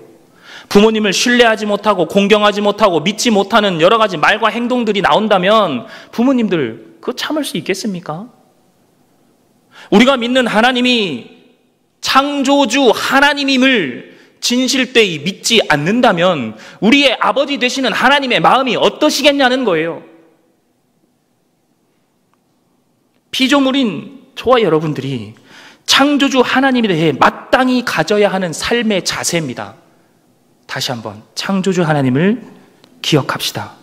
부모님을 신뢰하지 못하고 공경하지 못하고 믿지 못하는 여러 가지 말과 행동들이 나온다면 부모님들 그거 참을 수 있겠습니까? 우리가 믿는 하나님이 창조주 하나님임을 진실되이 믿지 않는다면 우리의 아버지 되시는 하나님의 마음이 어떠시겠냐는 거예요. 피조물인 저와 여러분들이 창조주 하나님에 대해 마땅히 가져야 하는 삶의 자세입니다. 다시 한번 창조주 하나님을 기억합시다.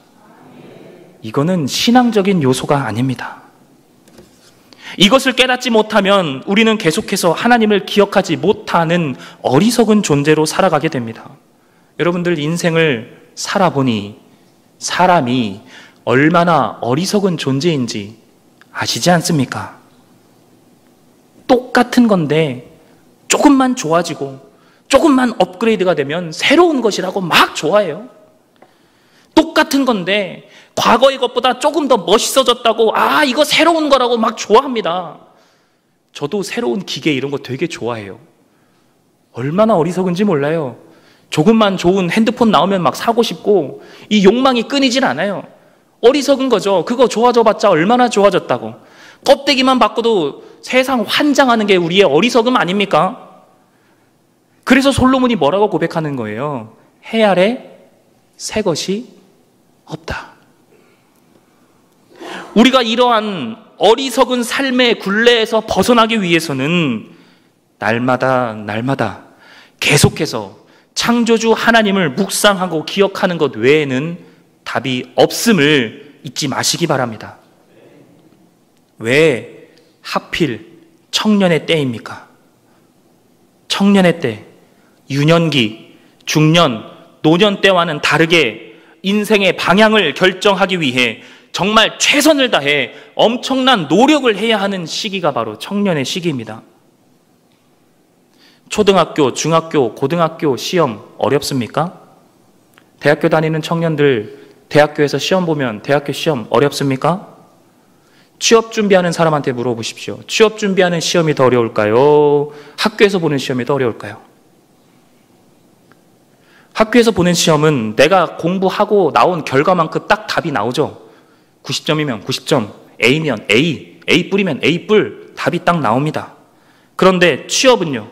이거는 신앙적인 요소가 아닙니다. 이것을 깨닫지 못하면 우리는 계속해서 하나님을 기억하지 못하는 어리석은 존재로 살아가게 됩니다. 여러분들 인생을 살아보니 사람이 얼마나 어리석은 존재인지 아시지 않습니까? 똑같은 건데 조금만 좋아지고 조금만 업그레이드가 되면 새로운 것이라고 막 좋아해요. 똑같은 건데 과거의 것보다 조금 더 멋있어졌다고 이거 새로운 거라고 막 좋아합니다. 저도 새로운 기계 이런 거 되게 좋아해요. 얼마나 어리석은지 몰라요. 조금만 좋은 핸드폰 나오면 막 사고 싶고 이 욕망이 끊이질 않아요. 어리석은 거죠. 그거 좋아져봤자 얼마나 좋아졌다고. 껍데기만 바꿔도 세상 환장하는 게 우리의 어리석음 아닙니까? 그래서 솔로몬이 뭐라고 고백하는 거예요? 해 아래 새 것이 없다. 우리가 이러한 어리석은 삶의 굴레에서 벗어나기 위해서는 날마다 계속해서 창조주 하나님을 묵상하고 기억하는 것 외에는 답이 없음을 잊지 마시기 바랍니다. 왜 하필 청년의 때입니까? 청년의 때, 유년기, 중년, 노년 때와는 다르게 인생의 방향을 결정하기 위해 정말 최선을 다해 엄청난 노력을 해야 하는 시기가 바로 청년의 시기입니다. 초등학교, 중학교, 고등학교 시험 어렵습니까? 대학교 다니는 청년들 대학교에서 시험 보면 대학교 시험 어렵습니까? 취업 준비하는 사람한테 물어보십시오. 취업 준비하는 시험이 더 어려울까요? 학교에서 보는 시험이 더 어려울까요? 학교에서 보는 시험은 내가 공부하고 나온 결과만큼 딱 답이 나오죠. 90점이면 90점, A면 A, A 뿔이면 A 뿔, 답이 딱 나옵니다. 그런데 취업은요,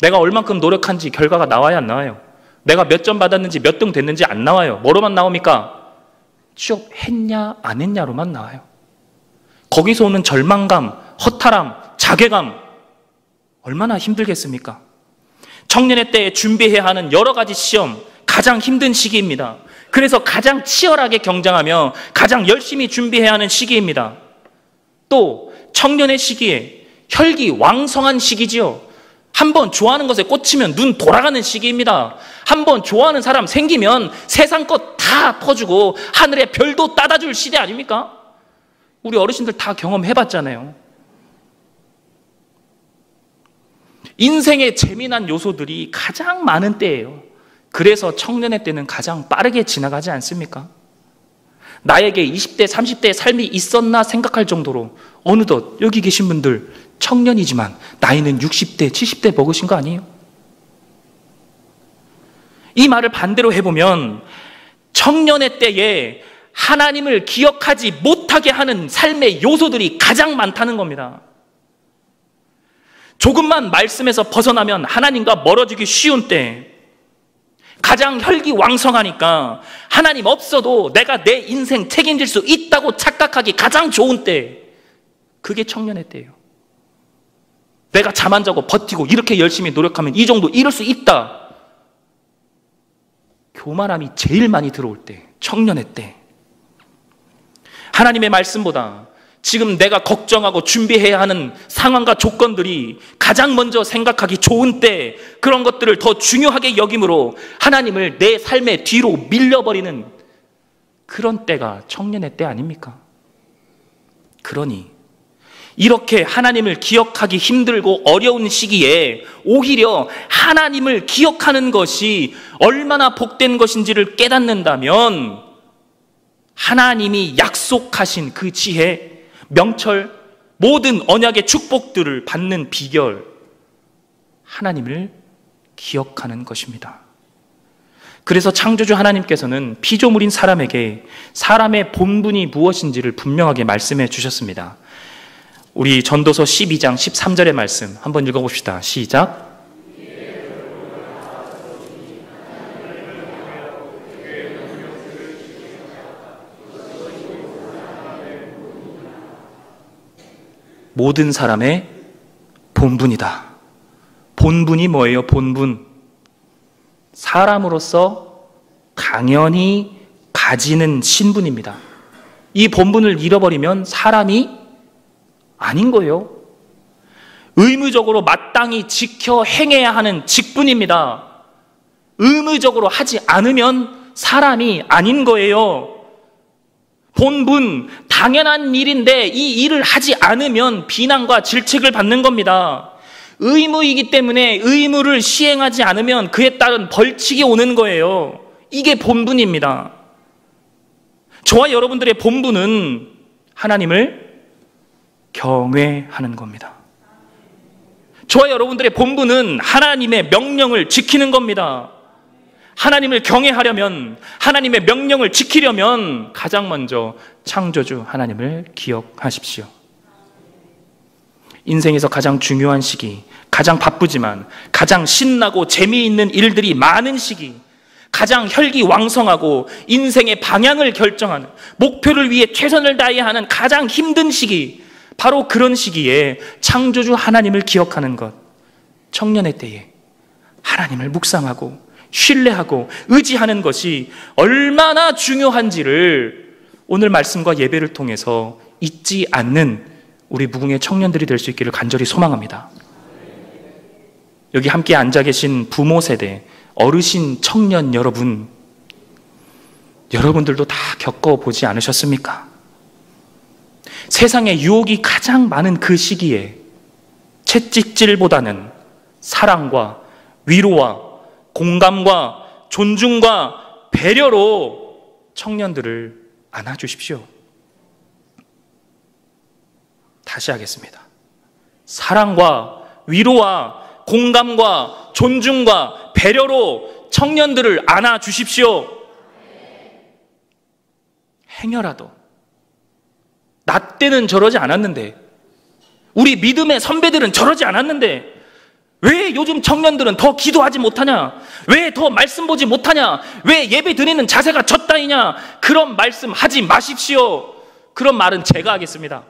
내가 얼만큼 노력한지 결과가 나와야 안 나와요? 내가 몇 점 받았는지 몇 등 됐는지 안 나와요. 뭐로만 나옵니까? 취업했냐 안 했냐로만 나와요. 거기서 오는 절망감, 허탈함, 자괴감 얼마나 힘들겠습니까? 청년의 때에 준비해야 하는 여러 가지 시험, 가장 힘든 시기입니다. 그래서 가장 치열하게 경쟁하며 가장 열심히 준비해야 하는 시기입니다. 또 청년의 시기에 혈기왕성한 시기지요. 한번 좋아하는 것에 꽂히면 눈 돌아가는 시기입니다. 한번 좋아하는 사람 생기면 세상 것 다 퍼주고 하늘의 별도 따다줄 시대 아닙니까? 우리 어르신들 다 경험해봤잖아요. 인생의 재미난 요소들이 가장 많은 때예요. 그래서 청년의 때는 가장 빠르게 지나가지 않습니까? 나에게 20대, 30대의 삶이 있었나 생각할 정도로 어느덧 여기 계신 분들 청년이지만 나이는 60대, 70대 먹으신 거 아니에요? 이 말을 반대로 해보면 청년의 때에 하나님을 기억하지 못하게 하는 삶의 요소들이 가장 많다는 겁니다. 조금만 말씀에서 벗어나면 하나님과 멀어지기 쉬운 때, 가장 혈기왕성하니까 하나님 없어도 내가 내 인생 책임질 수 있다고 착각하기 가장 좋은 때, 그게 청년의 때예요. 내가 잠 안 자고 버티고 이렇게 열심히 노력하면 이 정도 이룰 수 있다. 교만함이 제일 많이 들어올 때, 청년의 때. 하나님의 말씀보다 지금 내가 걱정하고 준비해야 하는 상황과 조건들이 가장 먼저 생각하기 좋은 때, 그런 것들을 더 중요하게 여김으로 하나님을 내 삶의 뒤로 밀려버리는 그런 때가 청년의 때 아닙니까? 그러니 이렇게 하나님을 기억하기 힘들고 어려운 시기에 오히려 하나님을 기억하는 것이 얼마나 복된 것인지를 깨닫는다면 하나님이 약속하신 그 지혜, 명철, 모든 언약의 축복들을 받는 비결, 하나님을 기억하는 것입니다. 그래서 창조주 하나님께서는 피조물인 사람에게 사람의 본분이 무엇인지를 분명하게 말씀해 주셨습니다. 우리 전도서 12장 13절의 말씀 한번 읽어봅시다. 시작. 모든 사람의 본분이다. 본분이 뭐예요? 본분. 사람으로서 당연히 가지는 신분입니다. 이 본분을 잃어버리면 사람이 아닌 거예요. 의무적으로 마땅히 지켜 행해야 하는 직분입니다. 의무적으로 하지 않으면 사람이 아닌 거예요. 본분, 당연한 일인데 이 일을 하지 않으면 비난과 질책을 받는 겁니다. 의무이기 때문에 의무를 시행하지 않으면 그에 따른 벌칙이 오는 거예요. 이게 본분입니다. 저와 여러분들의 본분은 하나님을 경외하는 겁니다. 저와 여러분들의 본분은 하나님의 명령을 지키는 겁니다. 하나님을 경외하려면, 하나님의 명령을 지키려면 가장 먼저 창조주 하나님을 기억하십시오. 인생에서 가장 중요한 시기, 가장 바쁘지만 가장 신나고 재미있는 일들이 많은 시기, 가장 혈기왕성하고 인생의 방향을 결정하는, 목표를 위해 최선을 다해야 하는 가장 힘든 시기, 바로 그런 시기에 창조주 하나님을 기억하는 것, 청년의 때에 하나님을 묵상하고 신뢰하고 의지하는 것이 얼마나 중요한지를 오늘 말씀과 예배를 통해서 잊지 않는 우리 무궁의 청년들이 될 수 있기를 간절히 소망합니다. 여기 함께 앉아 계신 부모 세대, 어르신 청년 여러분, 여러분들도 다 겪어보지 않으셨습니까? 세상에 유혹이 가장 많은 그 시기에 채찍질보다는 사랑과 위로와 공감과 존중과 배려로 청년들을 안아주십시오. 다시 하겠습니다. 사랑과 위로와 공감과 존중과 배려로 청년들을 안아주십시오. 행여라도 나 때는 저러지 않았는데, 우리 믿음의 선배들은 저러지 않았는데 왜 요즘 청년들은 더 기도하지 못하냐? 왜 더 말씀 보지 못하냐? 왜 예배 드리는 자세가 젖다이냐? 그런 말씀 하지 마십시오. 그런 말은 제가 하겠습니다.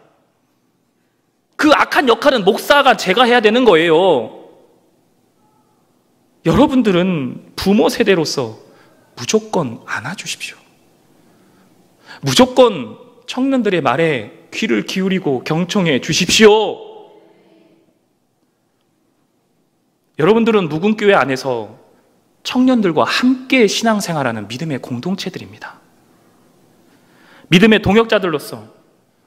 그 악한 역할은 목사가 제가 해야 되는 거예요. 여러분들은 부모 세대로서 무조건 안아주십시오. 무조건 청년들의 말에 귀를 기울이고 경청해 주십시오. 여러분들은 묵은교회 안에서 청년들과 함께 신앙생활하는 믿음의 공동체들입니다. 믿음의 동역자들로서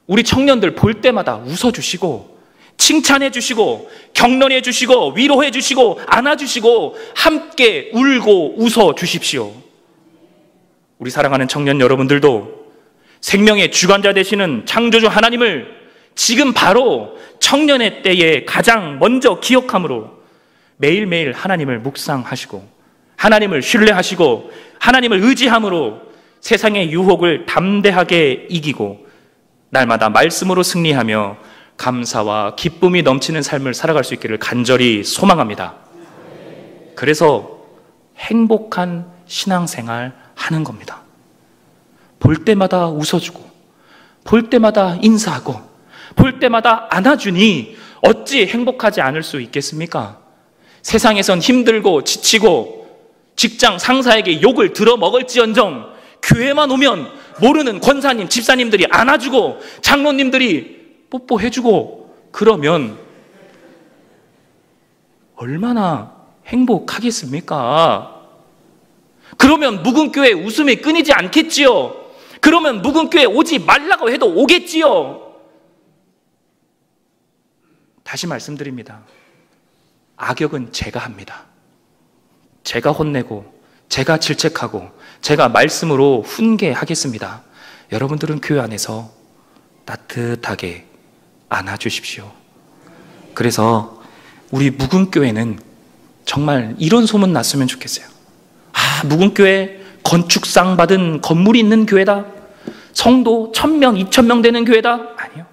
우리 청년들 볼 때마다 웃어주시고 칭찬해 주시고 격려해 주시고 위로해 주시고 안아주시고 함께 울고 웃어 주십시오. 우리 사랑하는 청년 여러분들도 생명의 주관자 되시는 창조주 하나님을 지금 바로 청년의 때에 가장 먼저 기억함으로 매일매일 하나님을 묵상하시고 하나님을 신뢰하시고 하나님을 의지함으로 세상의 유혹을 담대하게 이기고 날마다 말씀으로 승리하며 감사와 기쁨이 넘치는 삶을 살아갈 수 있기를 간절히 소망합니다. 그래서 행복한 신앙생활 하는 겁니다. 볼 때마다 웃어주고 볼 때마다 인사하고 볼 때마다 안아주니 어찌 행복하지 않을 수 있겠습니까? 세상에선 힘들고 지치고 직장 상사에게 욕을 들어먹을지언정 교회만 오면 모르는 권사님, 집사님들이 안아주고 장로님들이 뽀뽀해주고 그러면 얼마나 행복하겠습니까? 그러면 묵은교회 웃음이 끊이지 않겠지요? 그러면 묵은교회 오지 말라고 해도 오겠지요? 다시 말씀드립니다. 악역은 제가 합니다. 제가 혼내고 제가 질책하고 제가 말씀으로 훈계하겠습니다. 여러분들은 교회 안에서 따뜻하게 안아주십시오. 그래서 우리 묵은교회는 정말 이런 소문 났으면 좋겠어요. 묵은교회 건축상 받은 건물이 있는 교회다. 성도 1000명, 2000명 되는 교회다. 아니요.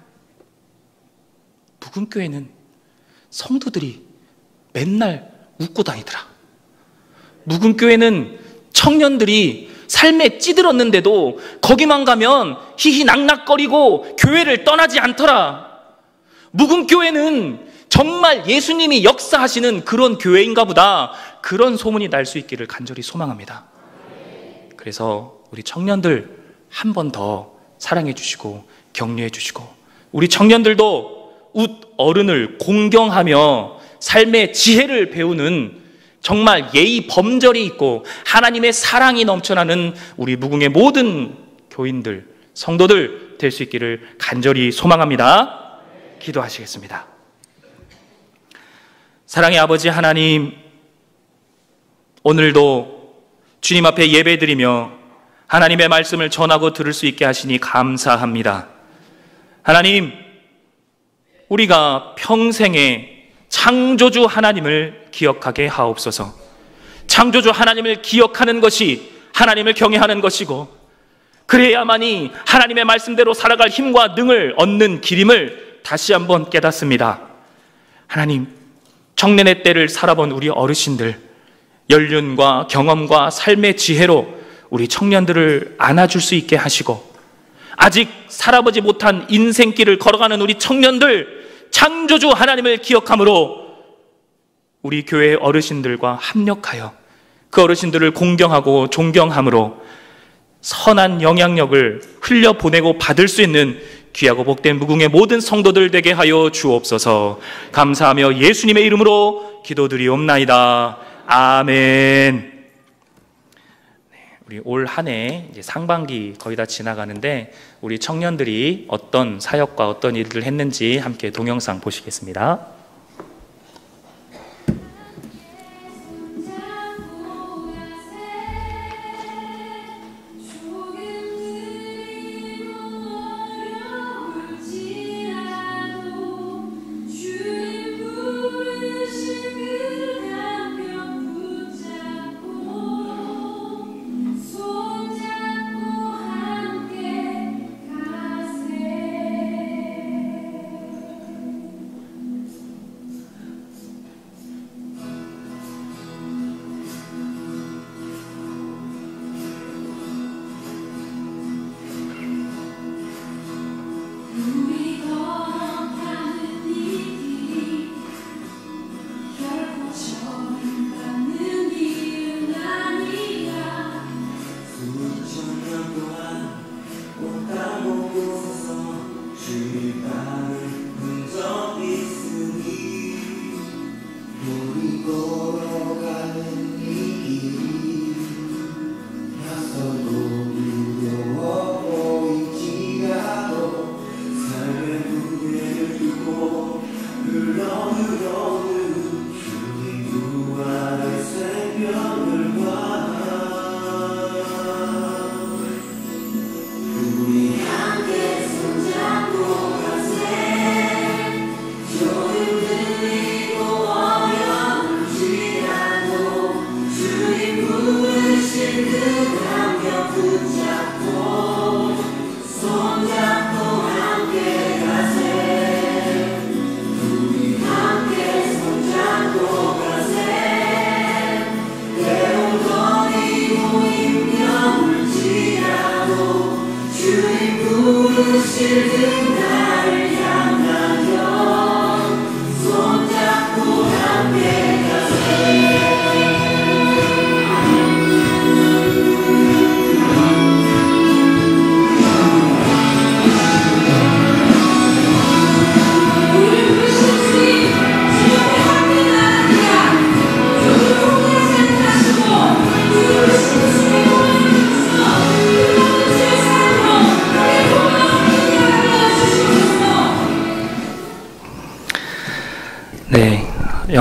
묵은교회는 성도들이 맨날 웃고 다니더라. 묵은교회는 청년들이 삶에 찌들었는데도 거기만 가면 히히낙낙거리고 교회를 떠나지 않더라. 묵은교회는 정말 예수님이 역사하시는 그런 교회인가 보다. 그런 소문이 날 수 있기를 간절히 소망합니다. 그래서 우리 청년들 한 번 더 사랑해 주시고 격려해 주시고 우리 청년들도 어른을 공경하며 삶의 지혜를 배우는 정말 예의 범절이 있고 하나님의 사랑이 넘쳐나는 우리 무궁의 모든 교인들, 성도들 될 수 있기를 간절히 소망합니다. 기도하시겠습니다. 사랑의 아버지 하나님, 오늘도 주님 앞에 예배드리며 하나님의 말씀을 전하고 들을 수 있게 하시니 감사합니다. 하나님, 우리가 평생에 창조주 하나님을 기억하게 하옵소서. 창조주 하나님을 기억하는 것이 하나님을 경외하는 것이고 그래야만이 하나님의 말씀대로 살아갈 힘과 능을 얻는 길임을 다시 한번 깨닫습니다. 하나님, 청년의 때를 살아본 우리 어르신들 연륜과 경험과 삶의 지혜로 우리 청년들을 안아줄 수 있게 하시고 아직 살아보지 못한 인생길을 걸어가는 우리 청년들 창조주 하나님을 기억함으로 우리 교회 어르신들과 합력하여 그 어르신들을 공경하고 존경함으로 선한 영향력을 흘려보내고 받을 수 있는 귀하고 복된 무궁의 모든 성도들 되게 하여 주옵소서. 감사하며 예수님의 이름으로 기도드리옵나이다. 아멘. 우리 올 한 해 이제 상반기 거의 다 지나가는데 우리 청년들이 어떤 사역과 어떤 일들을 했는지 함께 동영상 보시겠습니다.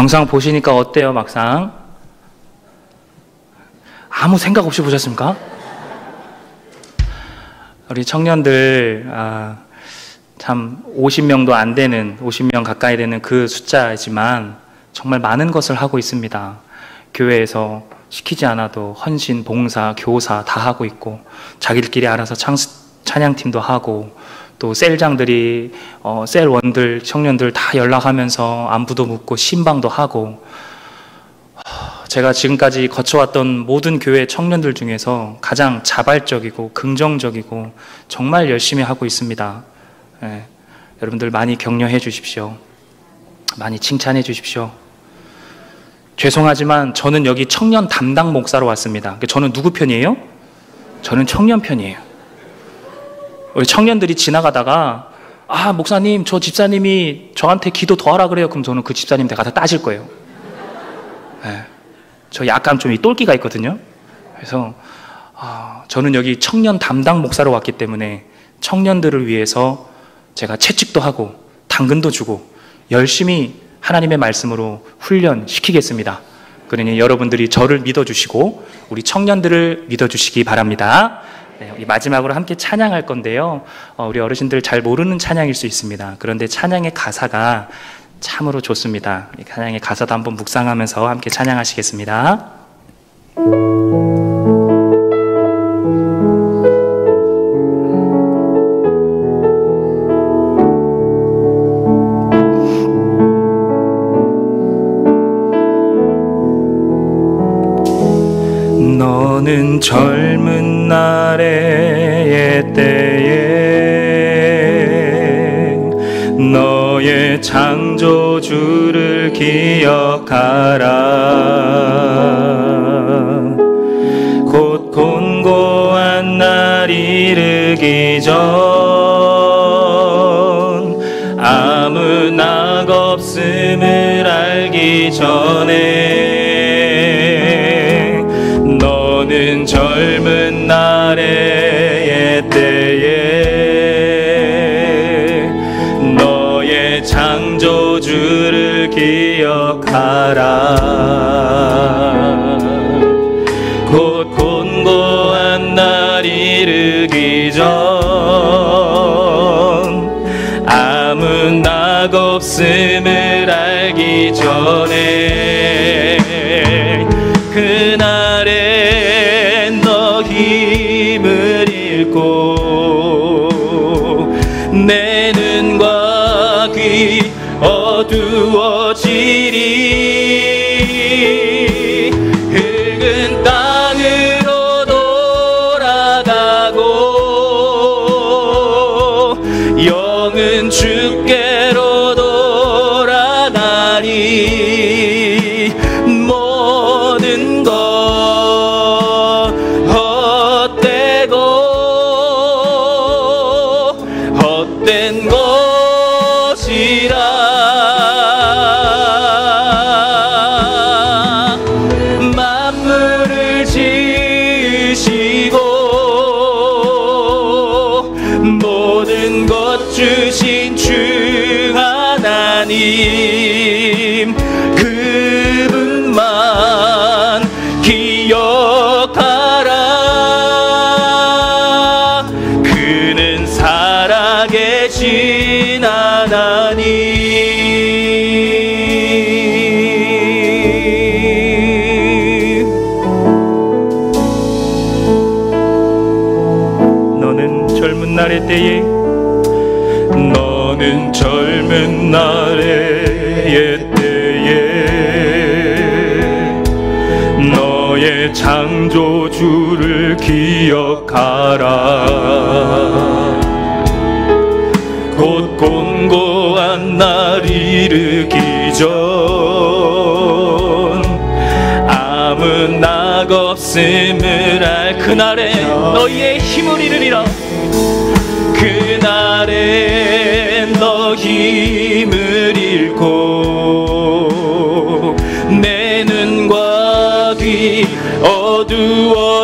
영상 보시니까 어때요, 막상? 아무 생각 없이 보셨습니까? 우리 청년들, 참 50명도 안 되는, 50명 가까이 되는 그 숫자이지만 정말 많은 것을 하고 있습니다. 교회에서 시키지 않아도 헌신, 봉사, 교사 다 하고 있고, 자기들끼리 알아서 찬양팀도 하고, 또 셀장들이 셀원들, 청년들 다 연락하면서 안부도 묻고 신방도 하고, 제가 지금까지 거쳐왔던 모든 교회 청년들 중에서 가장 자발적이고 긍정적이고 정말 열심히 하고 있습니다. 예, 여러분들 많이 격려해 주십시오. 많이 칭찬해 주십시오. 죄송하지만 저는 여기 청년 담당 목사로 왔습니다. 저는 누구 편이에요? 저는 청년 편이에요. 우리 청년들이 지나가다가 목사님, 저 집사님이 저한테 기도 더 하라 그래요. 그럼 저는 그 집사님한테 가서 따질 거예요. 네. 저 약간 좀 똘끼가 있거든요. 그래서 저는 여기 청년 담당 목사로 왔기 때문에 청년들을 위해서 제가 채찍도 하고 당근도 주고 열심히 하나님의 말씀으로 훈련시키겠습니다. 그러니 여러분들이 저를 믿어주시고 우리 청년들을 믿어주시기 바랍니다. 네, 우리 마지막으로 함께 찬양할 건데요. 우리 어르신들 잘 모르는 찬양일 수 있습니다. 그런데 찬양의 가사가 참으로 좋습니다. 이 찬양의 가사도 한번 묵상하면서 함께 찬양하시겠습니다. 너는 젊은 날의 때에 너의 창조주를 기억하라. 곧 곤고한 날 이르기 전 아무 낙 없음을 알기 전에 너는 젊은 날의 때에 너의 창조주를 기억하라. 곧 곤고한 날 이르기 전 아무 낙 없음을 알기 전에 그날에 너 힘을 잃고 내 눈과 귀 어두워지리. 흙은 땅으로 돌아가고 영은 주께로 돌아가리. 모든 것 헛되고 헛된 것이라. 만물을 지으시고 모든 것 주신 주 하나님 그분만 기억하라. 그는 살아계신 하나님. 너는 젊은 날의 때에 너는 젊은 날의 때에 너의 창조주를 기억하라. 곧 곤고한 날 이르기 전 아무 낙 없음을 알 그날에 너희의 힘을 잃으리라. 그날에 너 힘을 잃고 내 눈과 귀 어두워지리.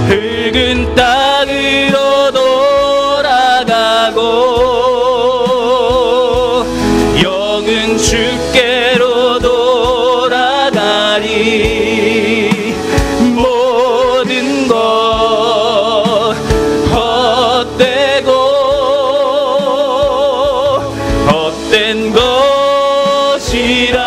흙은 땅으로 돌아가고 나가리. 모든 것 헛되고 헛된 것이라.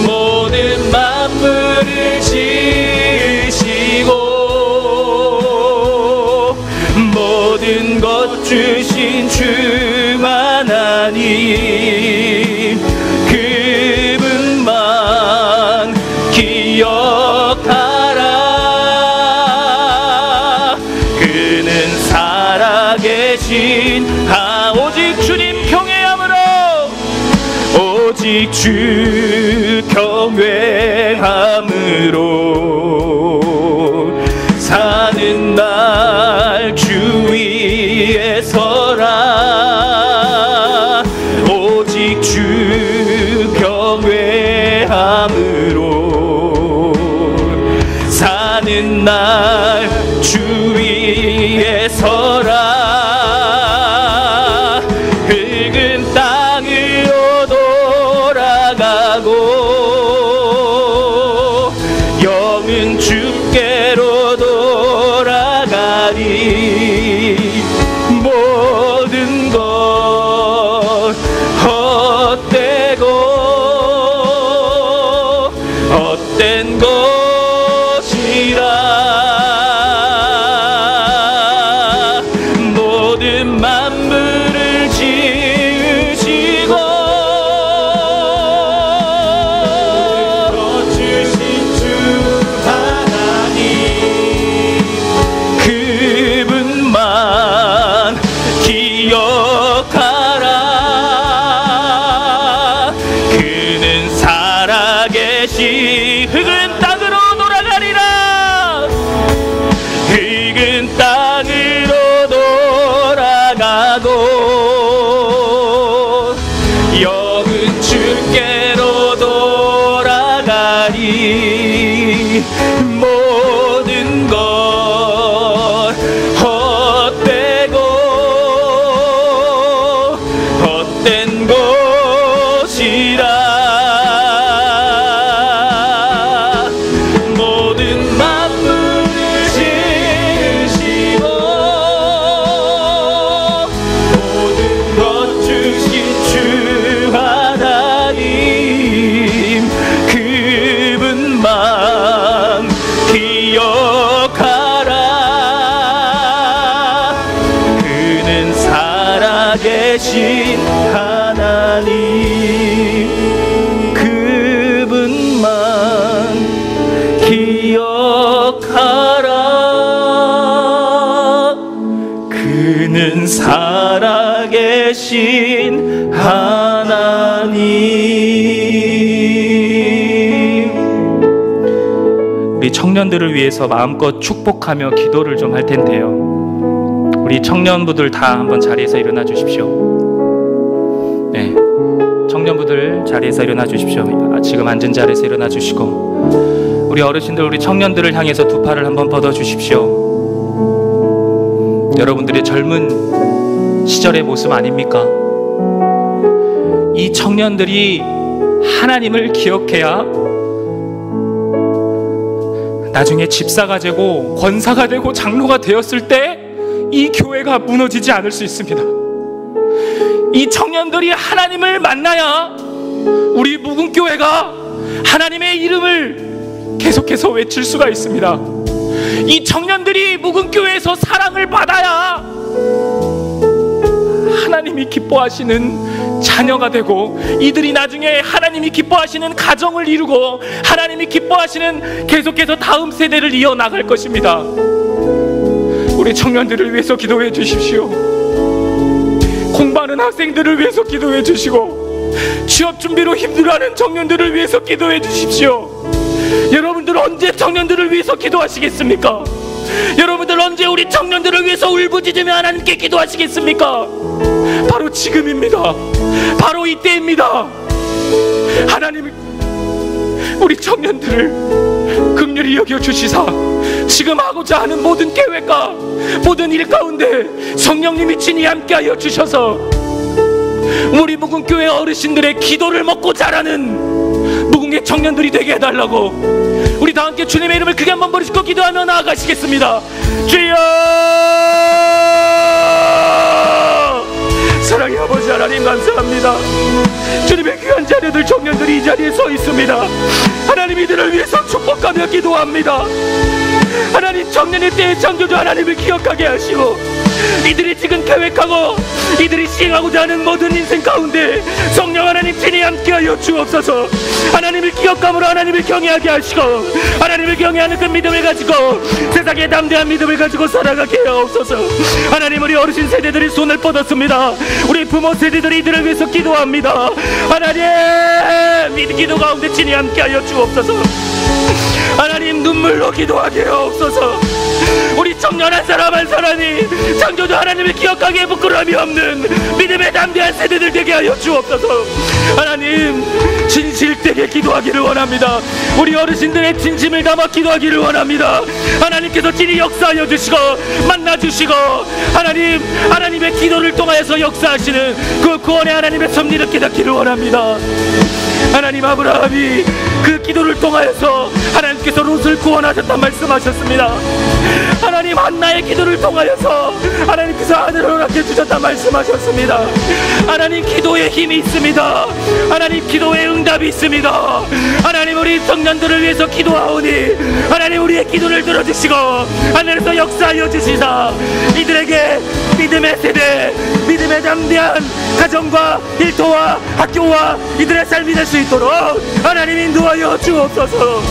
모든 만물을 지으시고 모든 것 주신 주만 하나님, 그분만 기억하라. 그는 살아계신 오직 주님 경외함으로, 오직 주 경외함으로 사는 날 주 위에 서라. 오직 주 경외함으로 사는 날 주 위에 서라. 흙은 땅으로 돌아가고 영은 주께로 돌아가리. 모든 것 헛되고 헛된 것이라. 모든 만물을 지으시고 주신 주 하나님, 그분만 기억하라. 그는 살아계시. 흙은 땅으로 돌아가리라. 흙은 땅으로 돌아가고 영은 주께로 돌아가리. 모든 것 헛되고 헛된 것이라. 모든 만물을 지으시고 모든 것 주신 주 하나님, 그분만 기억하라. 그는 살아계신 하나님, 그분만 기억하라. 그는 살아계신 하나님. 우리 청년들을 위해서 마음껏 축복하며 기도를 좀 할 텐데요. 우리 청년부들 다 한번 자리에서 일어나 주십시오. 네, 청년부들 자리에서 일어나 주십시오. 지금 앉은 자리에서 일어나 주시고, 우리 어르신들, 우리 청년들을 향해서 두 팔을 한번 뻗어 주십시오. 여러분들의 젊은 시절의 모습 아닙니까? 이 청년들이 하나님을 기억해야 나중에 집사가 되고 권사가 되고 장로가 되었을 때 이 교회가 무너지지 않을 수 있습니다. 이 청년들이 하나님을 만나야 우리 묵은교회가 하나님의 이름을 계속해서 외칠 수가 있습니다. 이 청년들이 묵은교회에서 사랑을 받아야 하나님이 기뻐하시는 자녀가 되고, 이들이 나중에 하나님이 기뻐하시는 가정을 이루고 하나님이 기뻐하시는 계속해서 다음 세대를 이어나갈 것입니다. 우리 청년들을 위해서 기도해 주십시오. 공부하는 학생들을 위해서 기도해 주시고, 취업 준비로 힘들어하는 청년들을 위해서 기도해 주십시오. 여러분들 언제 청년들을 위해서 기도하시겠습니까? 여러분들 언제 우리 청년들을 위해서 울부짖으며 하나님께 기도하시겠습니까? 바로 지금입니다. 바로 이때입니다. 하나님, 우리 청년들을 긍휼히 여겨주시사 지금 하고자 하는 모든 계획과 모든 일 가운데 성령님이 친히 함께하여 주셔서 우리 무궁교회 어르신들의 기도를 먹고 자라는 무궁의 청년들이 되게 해달라고 우리 다 함께 주님의 이름을 크게 한번 부르시고 기도하며 나아가시겠습니다. 주여! 사랑의 아버지 하나님 감사합니다. 주님의 귀한 자녀들 청년들이 이 자리에 서 있습니다. 하나님 이들을 위해서 축복하며 기도합니다. 하나님 청년의 때에 창조주 하나님을 기억하게 하시고 이들이 지금 계획하고 이들이 시행하고자 하는 모든 인생 가운데 성령 하나님 친히 함께하여 주옵소서. 하나님을 기억함으로 하나님을 경외하게 하시고 하나님을 경외하는 그 믿음을 가지고 세상에 담대한 믿음을 가지고 살아가게 하옵소서. 하나님 우리 어르신 세대들이 손을 뻗었습니다. 우리 부모 세대들이 이들을 위해서 기도합니다. 하나님 기도 가운데 친히 함께하여 주옵소서. 하나님 눈물로 기도하게 하옵소서. 우리 청년 한 사람 한 사람이 창조주 하나님을 기억하기에 부끄러움이 없는 믿음의 담대한 세대들 되게 하여 주옵소서. 하나님 진실되게 기도하기를 원합니다. 우리 어르신들의 진심을 담아 기도하기를 원합니다. 하나님께서 진히 역사하여 주시고 만나주시고 하나님의 기도를 통하여서 역사하시는 그 구원의 하나님의 섭리를 깨닫기를 원합니다. 하나님 아브라함이 그 기도를 통하여서 하나님께서 롯을 구원하셨단 말씀하셨습니다. 하나님 한나의 기도를 통하여서 하나님께서 하늘을 허락해 주셨단 말씀하셨습니다. 하나님 기도에 힘이 있습니다. 하나님 기도에 응답이 있습니다. 하나님 우리 청년들을 위해서 기도하오니 하나님 우리의 기도를 들어주시고 하늘에서 역사하여 주시사 이들에게 믿음의 세대 믿음의 담대한 가정과 일터와 학교와 이들의 삶이 될 수 있도록 하나님 인도하여 주옵소서.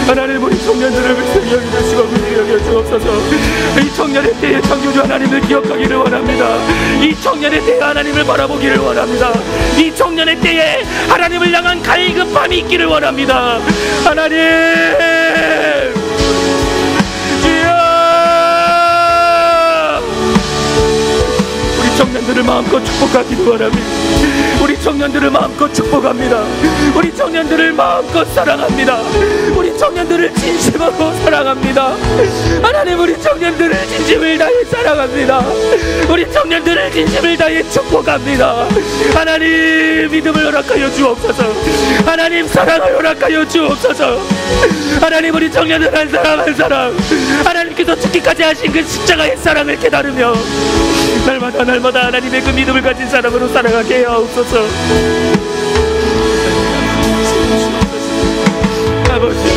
하나님 우리 청년들을 위해서 여겨주시고 긍휼히 주옵소서. 이 청년의 때에 창조주 하나님을 기억하기를 원합니다. 이 청년의 때에 하나님을 바라보기를 원합니다. 이 청년의 때에 하나님을 향한 갈급함이 있기를 원합니다. 하나님 우리 청년들을 마음껏 축복하기를 원합니다. 우리 청년들을 마음껏 축복합니다. 우리 청년들을 마음껏 사랑합니다. 우리 청년들을 진심으로 사랑합니다. 하나님 우리 청년들을 진심을 다해 사랑합니다. 우리 청년들을 진심을 다해 축복합니다. 하나님 믿음을 허락하여 주옵소서. 하나님 사랑을 허락하여 주옵소서. 하나님 우리 청년들 한 사람 한 사람 하나님께서 죽기까지 하신 그 십자가의 사랑을 깨달으며 날마다 하나님의 그 믿음을 가진 사람으로 살아가게 하옵소서. 아버지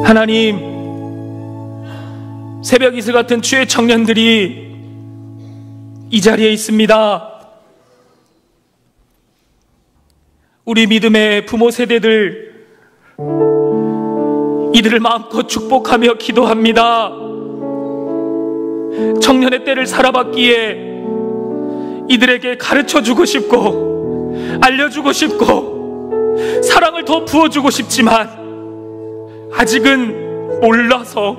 하나님 새벽 이슬 같은 주의 청년들이 이 자리에 있습니다. 우리 믿음의 부모 세대들 이들을 마음껏 축복하며 기도합니다. 청년의 때를 살아봤기에 이들에게 가르쳐주고 싶고 알려주고 싶고 사랑을 더 부어주고 싶지만 아직은 몰라서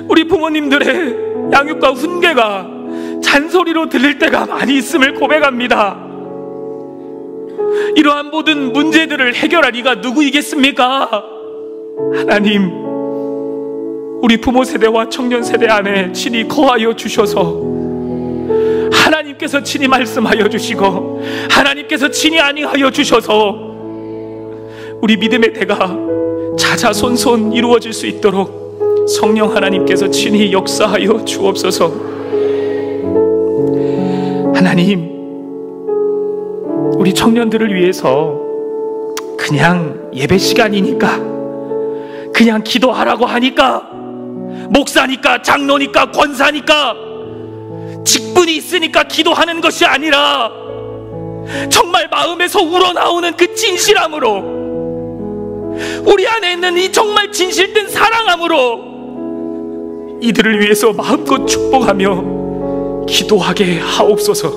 우리 부모님들의 양육과 훈계가 잔소리로 들릴 때가 많이 있음을 고백합니다. 이러한 모든 문제들을 해결할 이가 누구이겠습니까? 하나님 우리 부모 세대와 청년 세대 안에 친히 거하여 주셔서 하나님께서 친히 말씀하여 주시고 하나님께서 친히 안위하여 주셔서 우리 믿음의 대가 자자손손 이루어질 수 있도록 성령 하나님께서 친히 역사하여 주옵소서. 하나님 우리 청년들을 위해서 그냥 예배 시간이니까 그냥 기도하라고 하니까 목사니까 장로니까 권사니까 직분이 있으니까 기도하는 것이 아니라 정말 마음에서 우러나오는 그 진실함으로, 우리 안에 있는 이 정말 진실된 사랑함으로 이들을 위해서 마음껏 축복하며 기도하게 하옵소서.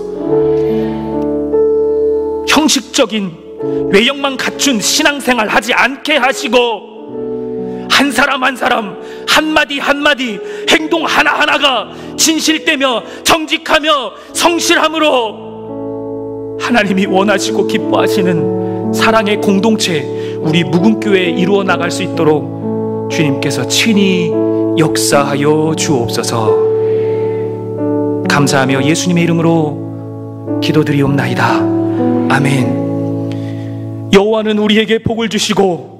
형식적인 외형만 갖춘 신앙생활 하지 않게 하시고, 한 사람 한 사람, 한마디 한마디, 행동 하나하나가 진실되며 정직하며 성실함으로 하나님이 원하시고 기뻐하시는 사랑의 공동체, 우리 묵은교회에 이루어 나갈 수 있도록 주님께서 친히 역사하여 주옵소서. 감사하며 예수님의 이름으로 기도드리옵나이다. 아멘. 여호와는 우리에게 복을 주시고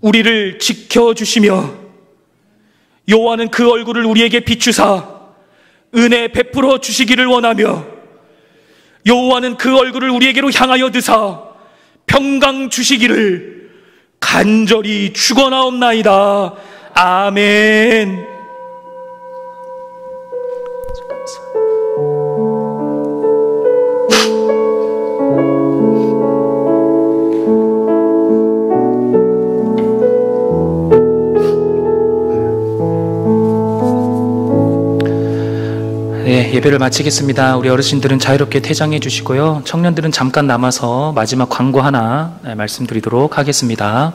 우리를 지켜주시며, 여호와는 그 얼굴을 우리에게 비추사 은혜 베풀어 주시기를 원하며, 여호와는 그 얼굴을 우리에게로 향하여 드사 평강 주시기를 간절히 축원하옵나이다. 아멘. 네, 예배를 마치겠습니다. 우리 어르신들은 자유롭게 퇴장해 주시고요. 청년들은 잠깐 남아서 마지막 광고 하나 말씀드리도록 하겠습니다.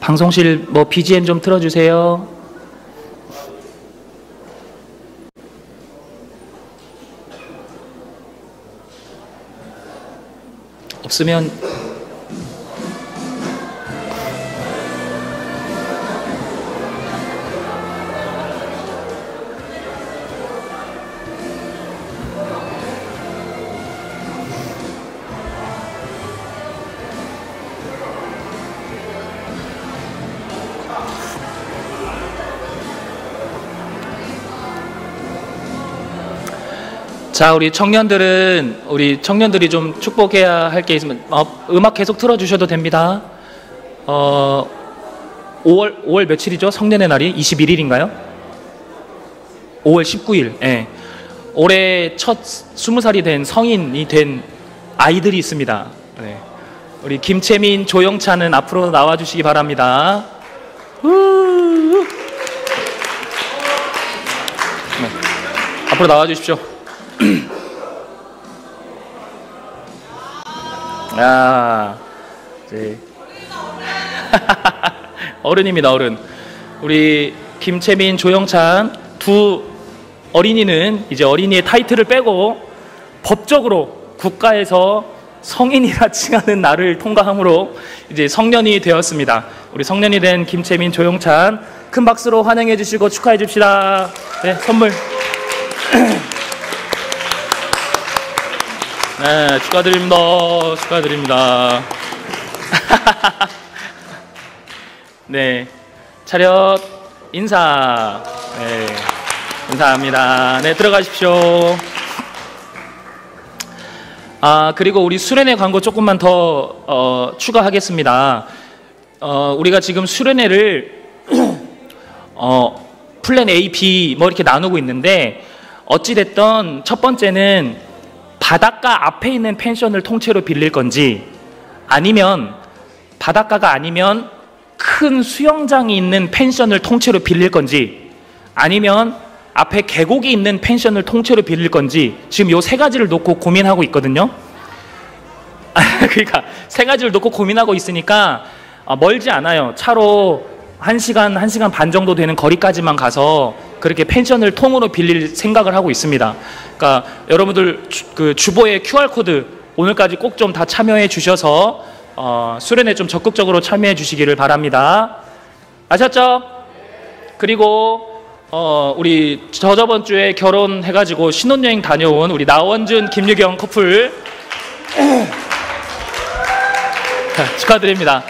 방송실 BGM 좀 틀어주세요. 없으면 자, 우리 청년들이 좀 축복해야 할 게 있으면 음악 계속 틀어주셔도 됩니다. 5월 며칠이죠? 성년의 날이 21일인가요? 5월 19일. 예. 올해 첫 20살이 된 성인이 된 아이들이 있습니다. 네. 우리 김채민, 조영찬은 앞으로 나와주시기 바랍니다. 네. 앞으로 나와주십시오. 이제 어른입니다, 어른. 우리 김채민, 조영찬 두 어린이는 이제 어린이의 타이틀을 빼고 법적으로 국가에서 성인이라 칭하는 날을 통과함으로 이제 성년이 되었습니다. 우리 성년이 된 김채민, 조영찬 큰 박수로 환영해 주시고 축하해 줍시다. 네, 선물. 네, 축하드립니다. 축하드립니다. 네, 차렷 인사. 네, 인사합니다. 네, 들어가십시오. 그리고 우리 수련회 광고 조금만 더 추가하겠습니다. 우리가 지금 수련회를 플랜 A, B 이렇게 나누고 있는데, 어찌됐든 첫 번째는 바닷가 앞에 있는 펜션을 통째로 빌릴 건지, 아니면 바닷가가 아니면 큰 수영장이 있는 펜션을 통째로 빌릴 건지, 아니면 앞에 계곡이 있는 펜션을 통째로 빌릴 건지, 지금 요 세 가지를 놓고 고민하고 있거든요. 그러니까 세 가지를 놓고 고민하고 있으니까 멀지 않아요. 차로 1시간 반 정도 되는 거리까지만 가서 그렇게 펜션을 통으로 빌릴 생각을 하고 있습니다. 그러니까 여러분들 그 주보에 QR코드 오늘까지 꼭 좀 다 참여해 주셔서 수련회 좀 적극적으로 참여해 주시기를 바랍니다. 아셨죠? 그리고 우리 저번 주에 결혼해가지고 신혼여행 다녀온 우리 나원준, 김유경 커플 축하드립니다.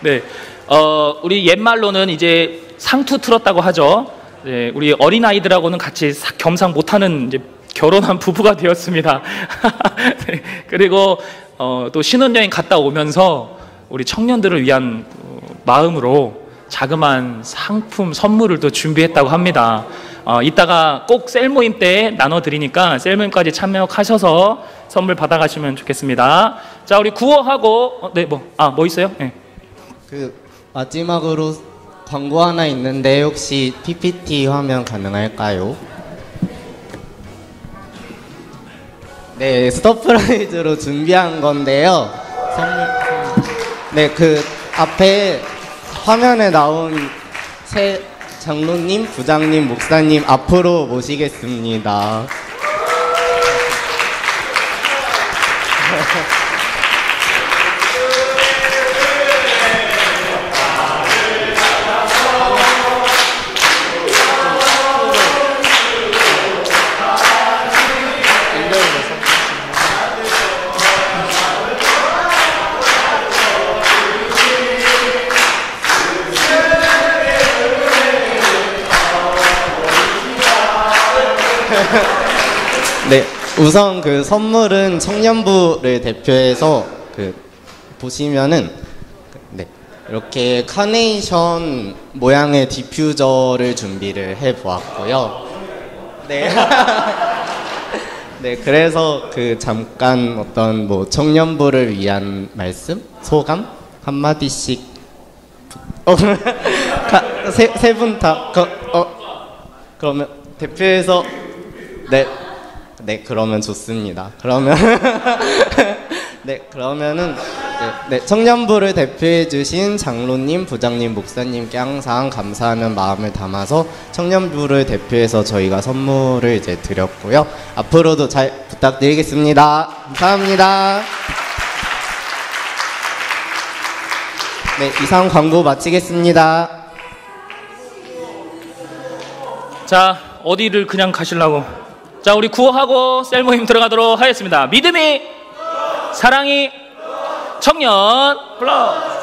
네, 우리 옛말로는 이제 상투 틀었다고 하죠. 네, 우리 어린아이들하고는 같이 겸상 못하는 이제 결혼한 부부가 되었습니다. 네, 그리고 또 신혼여행 갔다 오면서 우리 청년들을 위한 마음으로 자그마한 상품 선물을 또 준비했다고 합니다. 이따가 꼭 셀모임 때 나눠드리니까 셀모임까지 참여하셔서 선물 받아가시면 좋겠습니다. 자, 우리 구호하고 뭐 있어요? 네. 그 마지막으로 광고 하나 있는데 혹시 PPT 화면 가능할까요? 네, 서프라이즈로 준비한 건데요. 네, 그 앞에 화면에 나온 새 장로님, 부장님, 목사님 앞으로 모시겠습니다. 네, 우선 그 선물은 청년부를 대표해서 보시면은 네, 이렇게 카네이션 모양의 디퓨저를 준비를 해 보았고요. 네. 네, 그래서 잠깐 어떤 뭐 청년부를 위한 말씀, 소감 한마디씩 세 분 다 그러면 대표해서 네, 그러면 좋습니다. 그러면 네, 그러면은 청년부를 대표해 주신 장로님, 부장님, 목사님께 항상 감사하는 마음을 담아서 청년부를 대표해서 저희가 선물을 이제 드렸고요. 앞으로도 잘 부탁드리겠습니다. 감사합니다. 네, 이상 광고 마치겠습니다. 자, 어디를 그냥 가시려고. 자, 우리 구호하고 셀모임 들어가도록 하겠습니다. 믿음이, 사랑이, 청년 플러스.